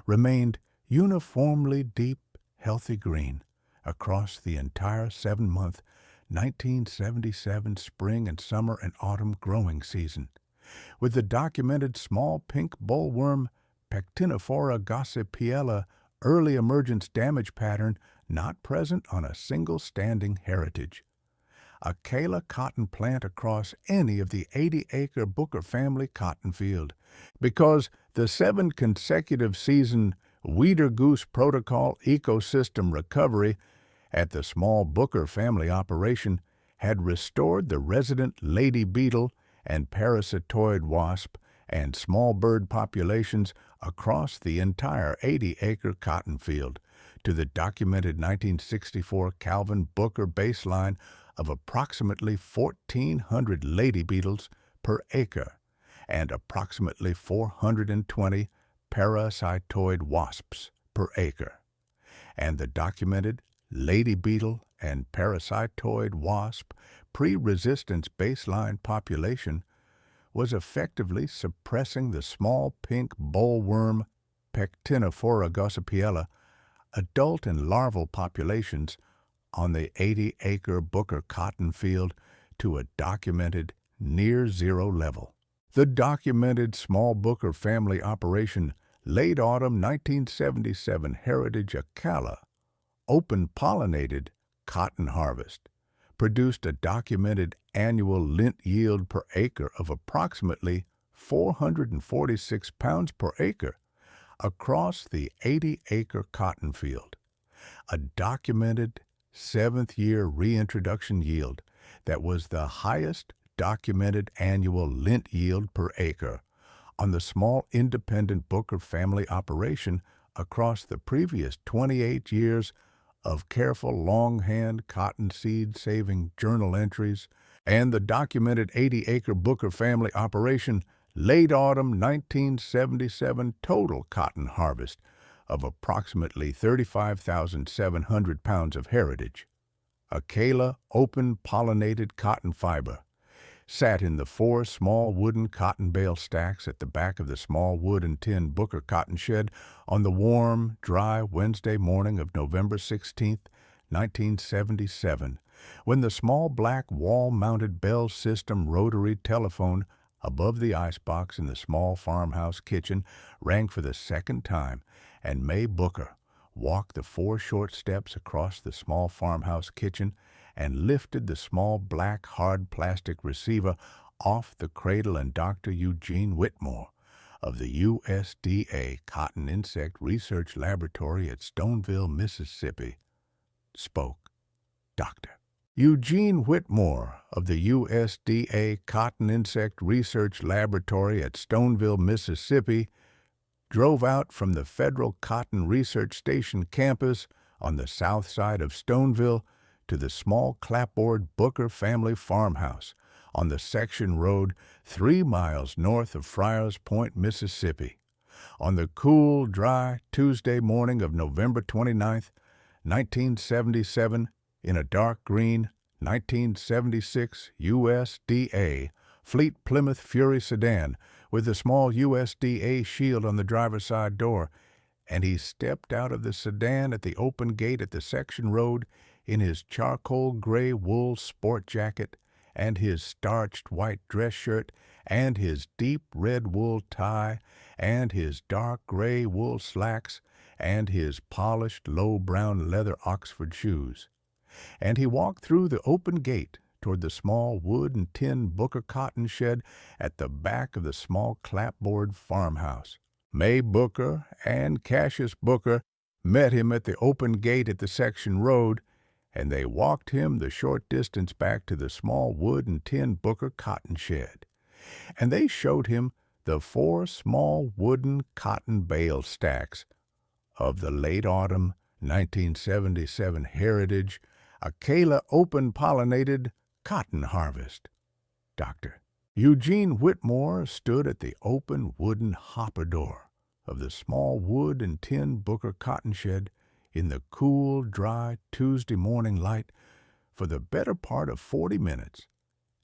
remained uniformly deep, healthy green across the entire 7-month 1977 spring and summer and autumn growing season, with the documented small pink bollworm Pectinophora gossypiella early emergence damage pattern not present on a single standing Heritage Acala cotton plant across any of the 80-acre Booker family cotton field, because the 7 consecutive season Weeder Goose Protocol ecosystem recovery at the small Booker family operation had restored the resident lady beetle and parasitoid wasp and small bird populations across the entire 80-acre cotton field to the documented 1964 Calvin Booker baseline of approximately 1,400 lady beetles per acre and approximately 420 parasitoid wasps per acre, and the documented lady beetle and parasitoid wasp pre-resistance baseline population was effectively suppressing the small pink bollworm Pectinophora gossypiella adult and larval populations on the 80-acre Booker cotton field to a documented near-zero level. The documented small Booker family operation late autumn 1977 heritage Acala open-pollinated cotton harvest produced a documented annual lint yield per acre of approximately 446 pounds per acre across the 80-acre cotton field, a documented seventh-year reintroduction yield that was the highest documented annual lint yield per acre on the small independent Booker family operation across the previous 28 years of careful longhand cottonseed saving journal entries, and the documented 80-acre Booker family operation late autumn 1977 total cotton harvest of approximately 35,700 pounds of heritage. Acala open-pollinated cotton fiber sat in the 4 small wooden cotton bale stacks at the back of the small wood and tin Booker cotton shed on the warm, dry Wednesday morning of November 16, 1977, when the small black wall-mounted Bell System rotary telephone above the icebox in the small farmhouse kitchen rang for the second time, and Mae Booker walked the 4 short steps across the small farmhouse kitchen and lifted the small black hard plastic receiver off the cradle, and Dr. Eugene Whitmore of the USDA Cotton Insect Research Laboratory at Stoneville, Mississippi, spoke. Dr. Eugene Whitmore of the USDA Cotton Insect Research Laboratory at Stoneville, Mississippi, drove out from the Federal Cotton Research Station campus on the south side of Stoneville to the small clapboard Booker family farmhouse on the section road 3 miles north of Friars Point, Mississippi, on the cool, dry Tuesday morning of November 29, 1977, in a dark green 1976 USDA Fleet Plymouth Fury sedan with a small USDA shield on the driver's side door, and he stepped out of the sedan at the open gate at the section road in his charcoal gray wool sport jacket and his starched white dress shirt and his deep red wool tie and his dark gray wool slacks and his polished low brown leather Oxford shoes. And he walked through the open gate toward the small wood and tin Booker cotton shed at the back of the small clapboard farmhouse. Mae Booker and Cassius Booker met him at the open gate at the section road, and they walked him the short distance back to the small wood and tin Booker cotton shed. And they showed him the 4 small wooden cotton bale stacks of the late autumn 1977 heritage Acala open-pollinated cotton harvest. Dr. Eugene Whitmore stood at the open wooden hopper door of the small wood and tin Booker cotton shed in the cool, dry Tuesday morning light for the better part of 40 minutes,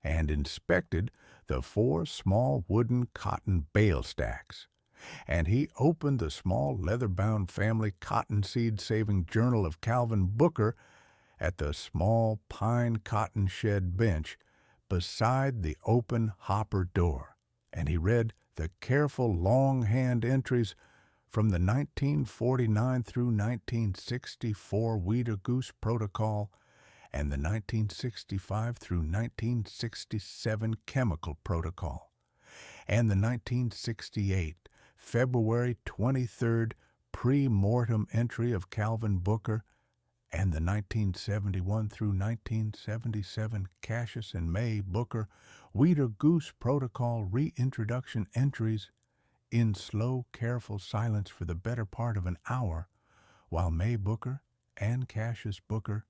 and inspected the 4 small wooden cotton bale stacks. And he opened the small leather-bound family cottonseed-saving journal of Calvin Booker at the small pine cotton shed bench beside the open hopper door, and he read the careful longhand entries from the 1949 through 1964 Weeder Goose Protocol and the 1965 through 1967 Chemical Protocol and the 1968 February 23rd pre-mortem entry of Calvin Booker and the 1971 through 1977 Cassius and Mae Booker Goose Protocol reintroduction entries in slow, careful silence for the better part of an hour, while Mae Booker and Cassius Booker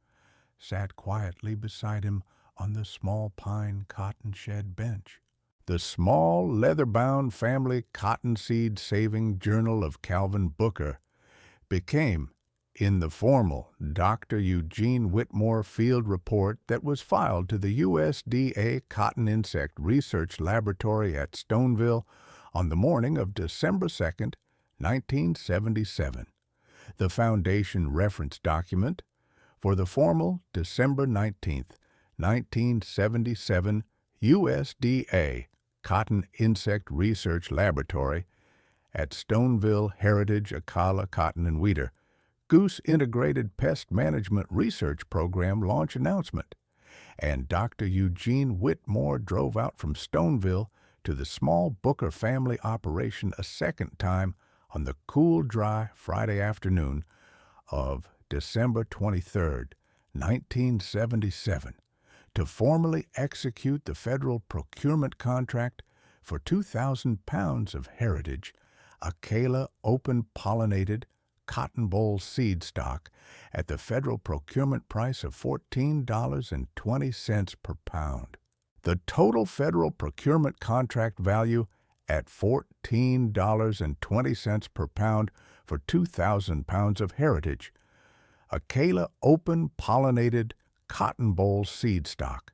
sat quietly beside him on the small pine cotton shed bench. The small, leather-bound family cottonseed saving journal of Calvin Booker became, in the formal Dr. Eugene Whitmore field report that was filed to the USDA Cotton Insect Research Laboratory at Stoneville on the morning of December 2, 1977, the Foundation reference document for the formal December 19, 1977 USDA Cotton Insect Research Laboratory at Stoneville Heritage Acala Cotton and Weeder Goose Integrated Pest Management Research Program launch announcement, and Dr. Eugene Whitmore drove out from Stoneville to the small Booker family operation a second time on the cool, dry Friday afternoon of December 23, 1977, to formally execute the federal procurement contract for 2,000 pounds of heritage Acala open-pollinated cotton boll seed stock at the federal procurement price of $14.20 per pound. The total federal procurement contract value at $14.20 per pound for 2,000 pounds of heritage Acala open-pollinated cotton boll seed stock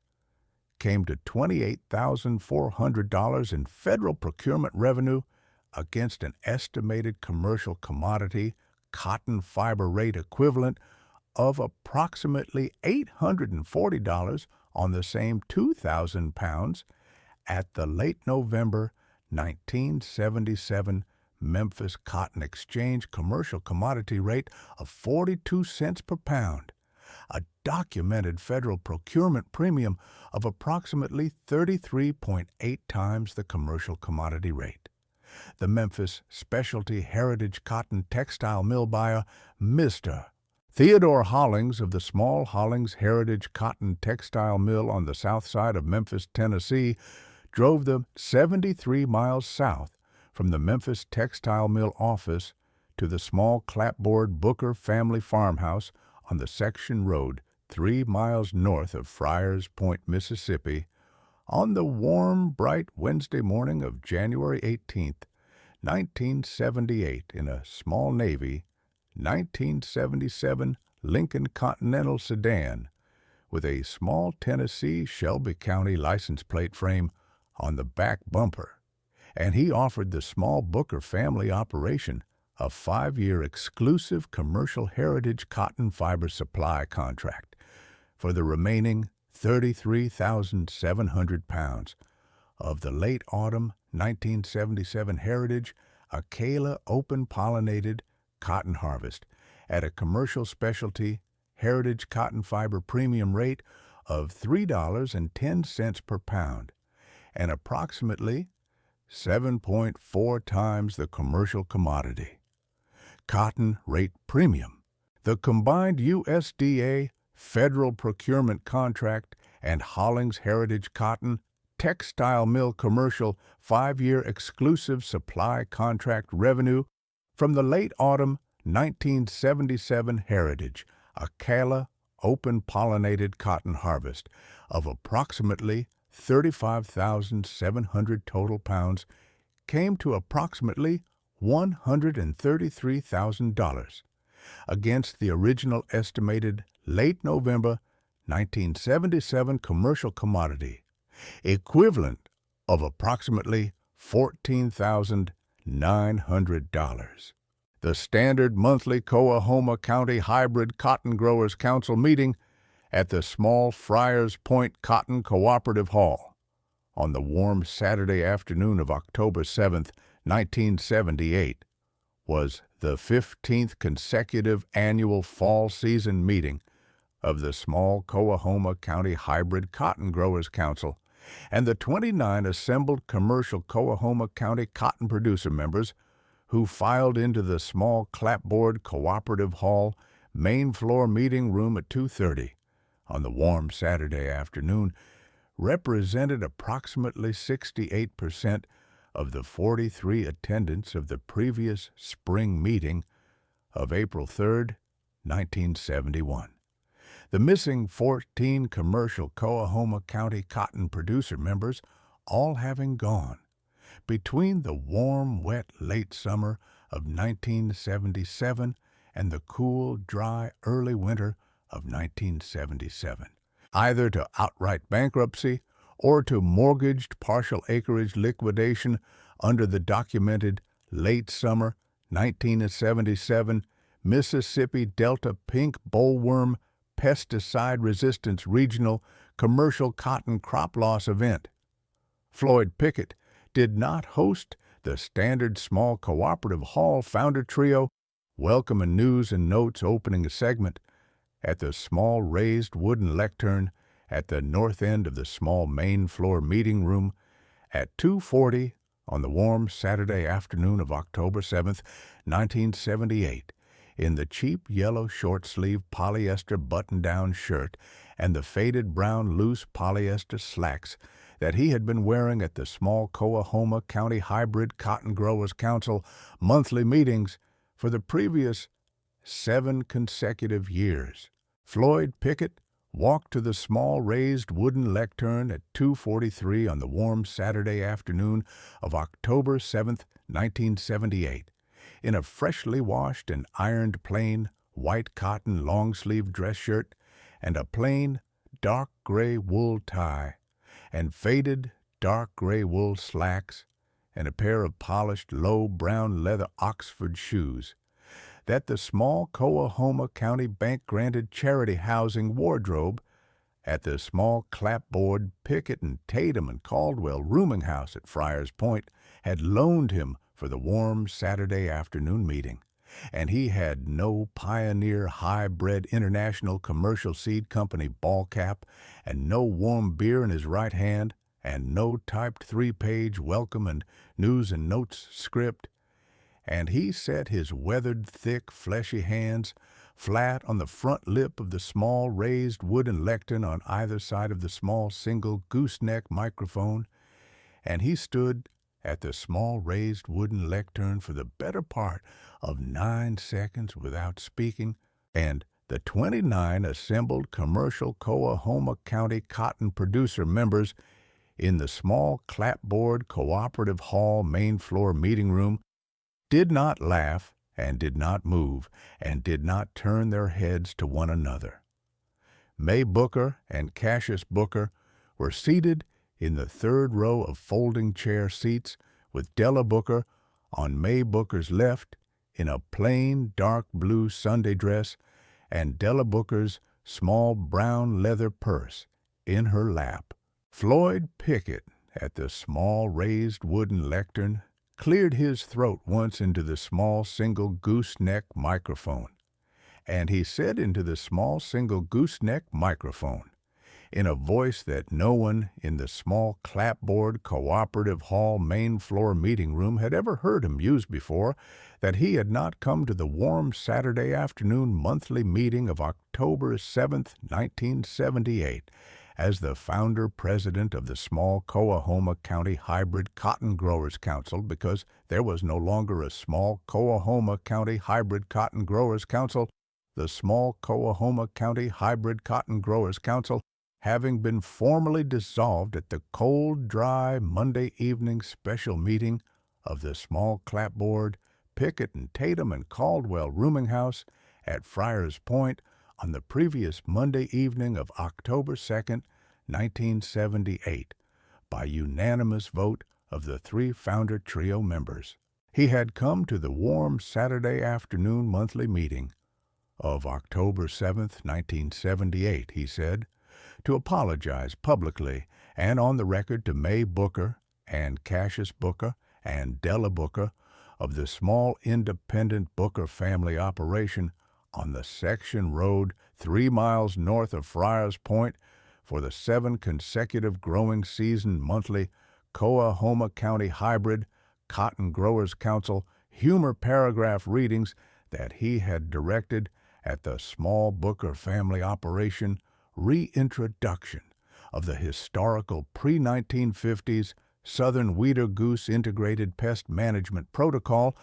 came to $28,400 in federal procurement revenue against an estimated commercial commodity cotton fiber rate equivalent of approximately $840 on the same 2,000 pounds at the late November 1977 Memphis Cotton Exchange commercial commodity rate of 42 cents per pound, a documented federal procurement premium of approximately 33.8 times the commercial commodity rate. The Memphis Specialty Heritage Cotton Textile Mill buyer, Mr. Theodore Hollings of the small Hollings Heritage Cotton Textile Mill on the south side of Memphis, Tennessee, drove them 73 miles south from the Memphis Textile Mill office to the small clapboard Booker family farmhouse on the section road 3 miles north of Friars Point, Mississippi, on the warm, bright Wednesday morning of January 18, 1978, in a small Navy 1977 Lincoln Continental sedan with a small Tennessee Shelby County license plate frame on the back bumper, and he offered the small Booker family operation a 5-year exclusive commercial heritage cotton fiber supply contract for the remaining 33,700 pounds of the late autumn 1977 heritage Acala open-pollinated cotton harvest at a commercial specialty heritage cotton fiber premium rate of $3.10 per pound and approximately 7.4 times the commercial commodity. Cotton rate premium. The combined USDA federal procurement contract and Hollings Heritage Cotton Textile Mill commercial 5-year exclusive supply contract revenue from the late autumn 1977 heritage Acala open-pollinated cotton harvest of approximately 35,700 total pounds came to approximately $133,000 against the original estimated late November 1977 commercial commodity, equivalent of approximately $14,900. The standard monthly Coahoma County Hybrid Cotton Growers Council meeting at the small Friars Point Cotton Cooperative Hall on the warm Saturday afternoon of October 7, 1978, was the 15th consecutive annual fall season meeting of the small Coahoma County Hybrid Cotton Growers Council, and the 29 assembled commercial Coahoma County cotton producer members who filed into the small clapboard cooperative hall main floor meeting room at 2:30 on the warm Saturday afternoon, represented approximately 68% of the 43 attendants of the previous spring meeting of April 3, 1971. The missing 14 commercial Coahoma County cotton producer members all having gone between the warm, wet late summer of 1977 and the cool, dry early winter of 1977, either to outright bankruptcy or to mortgaged partial acreage liquidation under the documented late summer 1977 Mississippi Delta Pink Bollworm pesticide resistance regional commercial cotton crop loss event. Floyd Pickett did not host the standard small cooperative hall founder trio welcome and news and notes opening segment at the small raised wooden lectern at the north end of the small main floor meeting room at 2:40 on the warm Saturday afternoon of October 7, 1978, in the cheap yellow short-sleeve polyester button-down shirt and the faded brown loose polyester slacks that he had been wearing at the small Coahoma County Hybrid Cotton Growers Council monthly meetings for the previous 7 consecutive years. Floyd Pickett walked to the small raised wooden lectern at 2:43 on the warm Saturday afternoon of October 7, 1978, in a freshly washed and ironed plain white cotton long-sleeve dress shirt and a plain dark gray wool tie and faded dark gray wool slacks and a pair of polished low brown leather Oxford shoes that the small Coahoma County Bank-granted charity housing wardrobe at the small clapboard Pickett and Tatum and Caldwell rooming house at Friars Point had loaned him for the warm Saturday afternoon meeting, and he had no Pioneer High-Bred International Commercial Seed Company ball cap and no warm beer in his right hand and no typed 3-page welcome and news and notes script, and he set his weathered, thick, fleshy hands flat on the front lip of the small raised wooden lectern on either side of the small single gooseneck microphone, and he stood at the small raised wooden lectern for the better part of 9 seconds without speaking, and the 29 assembled commercial Coahoma County cotton producer members in the small clapboard cooperative hall main floor meeting room did not laugh and did not move and did not turn their heads to one another. Mae Booker and Cassius Booker were seated in the third row of folding chair seats with Della Booker on Mae Booker's left in a plain dark blue Sunday dress and Della Booker's small brown leather purse in her lap. Floyd Pickett at the small raised wooden lectern cleared his throat once into the small single gooseneck microphone, and he said into the small single gooseneck microphone, in a voice that no one in the small clapboard cooperative hall main floor meeting room had ever heard him use before, that he had not come to the warm Saturday afternoon monthly meeting of October 7, 1978, as the founder-president of the small Coahoma County Hybrid Cotton Growers Council, because there was no longer a small Coahoma County Hybrid Cotton Growers Council, the small Coahoma County Hybrid Cotton Growers Council having been formally dissolved at the cold, dry Monday evening special meeting of the small clapboard Pickett and Tatum and Caldwell rooming house at Friars Point on the previous Monday evening of October 2, 1978, by unanimous vote of the 3 founder trio members. He had come to the warm Saturday afternoon monthly meeting of October 7, 1978, he said, to apologize publicly and on the record to Mae Booker and Cassius Booker and Della Booker of the small independent Booker family operation on the section road 3 miles north of Friars Point for the 7 consecutive growing season monthly Coahoma County Hybrid Cotton Growers Council humor paragraph readings that he had directed at the small Booker family operation reintroduction of the historical pre-1950s Southern Wheater Goose Integrated Pest Management Protocol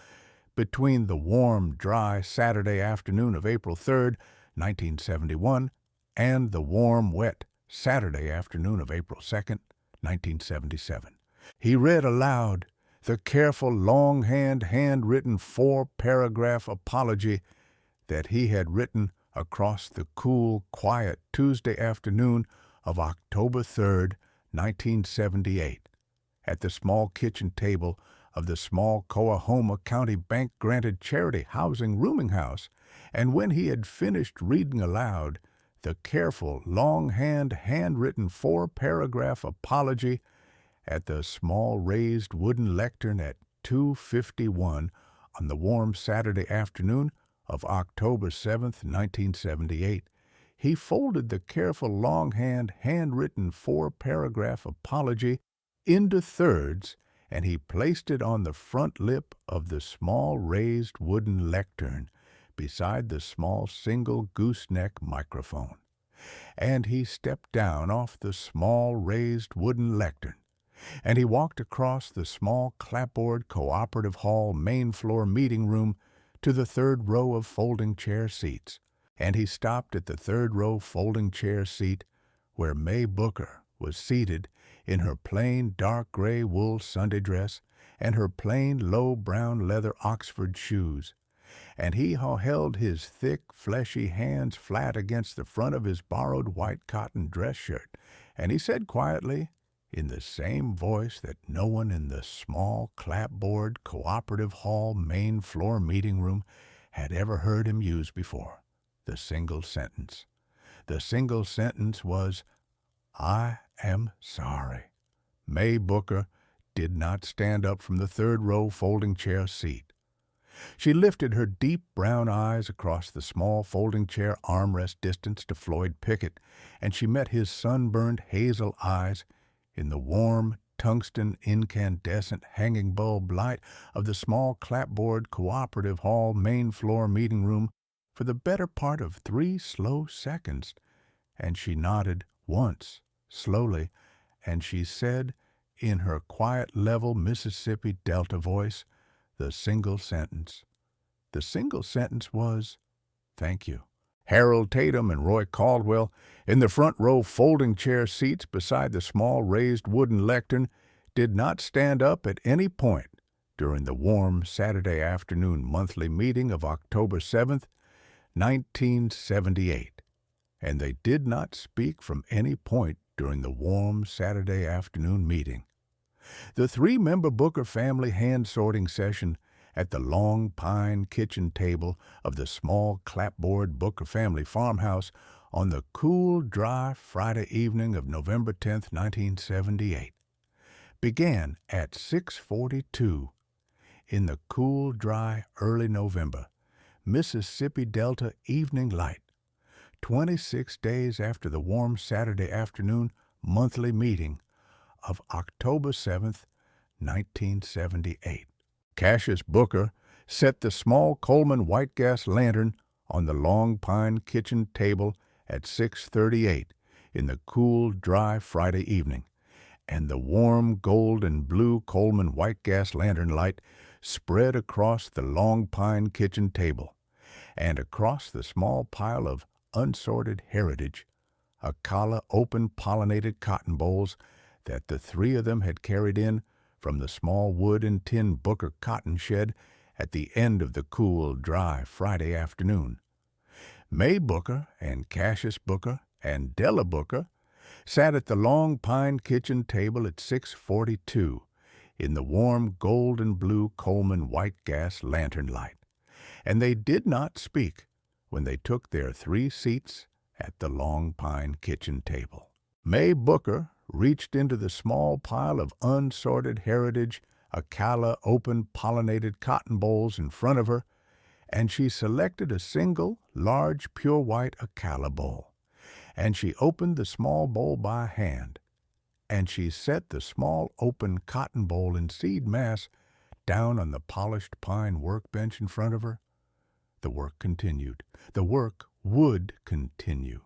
between the warm, dry Saturday afternoon of April 3rd, 1971, and the warm, wet Saturday afternoon of April 2nd, 1977. He read aloud the careful, longhand, handwritten four-paragraph apology that he had written across the cool, quiet Tuesday afternoon of October 3rd, 1978, at the small kitchen table of the small Coahoma County Bank-granted charity housing rooming house, and when he had finished reading aloud the careful, longhand, handwritten four-paragraph apology at the small raised wooden lectern at 2:51 on the warm Saturday afternoon of October 7th, 1978, he folded the careful longhand, handwritten four-paragraph apology into thirds, and he placed it on the front lip of the small raised wooden lectern beside the small single gooseneck microphone. And he stepped down off the small raised wooden lectern, and he walked across the small clapboard cooperative hall main floor meeting room to the third row of folding chair seats, and he stopped at the third row folding chair seat where Mae Booker was seated in her plain dark gray wool Sunday dress and her plain low brown leather Oxford shoes, and he held his thick, fleshy hands flat against the front of his borrowed white cotton dress shirt, and he said quietly, in the same voice that no one in the small clapboard cooperative hall main floor meeting room had ever heard him use before, the single sentence. The single sentence was, "I am sorry." Mae Booker did not stand up from the third row folding chair seat. She lifted her deep brown eyes across the small folding chair armrest distance to Floyd Pickett, and she met his sunburned hazel eyes in the warm, tungsten, incandescent hanging bulb light of the small clapboard cooperative hall main floor meeting room for the better part of 3 slow seconds, and she nodded once, slowly, and she said, in her quiet, level Mississippi Delta voice, the single sentence. The single sentence was, "Thank you." Harold Tatum and Roy Caldwell, in the front row folding chair seats beside the small raised wooden lectern, did not stand up at any point during the warm Saturday afternoon monthly meeting of October 7th, 1978, and they did not speak from any point during the warm Saturday afternoon meeting. The 3-member Booker family hand-sorting session at the long pine kitchen table of the small clapboard Booker family farmhouse on the cool, dry Friday evening of November 10th, 1978, began at 6:42 in the cool, dry, early November, Mississippi Delta evening light, 26 days after the warm Saturday afternoon monthly meeting of October 7th, 1978. Cassius Booker set the small Coleman white gas lantern on the long pine kitchen table at 6:38 in the cool, dry Friday evening, and the warm gold and blue Coleman white gas lantern light spread across the long pine kitchen table and across the small pile of unsorted heritage, Acala open-pollinated cotton bowls that the 3 of them had carried in from the small wood and tin Booker cotton shed at the end of the cool, dry Friday afternoon. Mae Booker and Cassius Booker and Della Booker sat at the long pine kitchen table at 6:42 in the warm gold and blue Coleman white gas lantern light, and they did not speak when they took their 3 seats at the long pine kitchen table. Mae Booker reached into the small pile of unsorted heritage Acala open-pollinated cotton bowls in front of her, and she selected a single, large, pure white Acala bowl, and she opened the small bowl by hand, and she set the small open cotton bowl in seed mass down on the polished pine workbench in front of her. The work continued. The work would continue.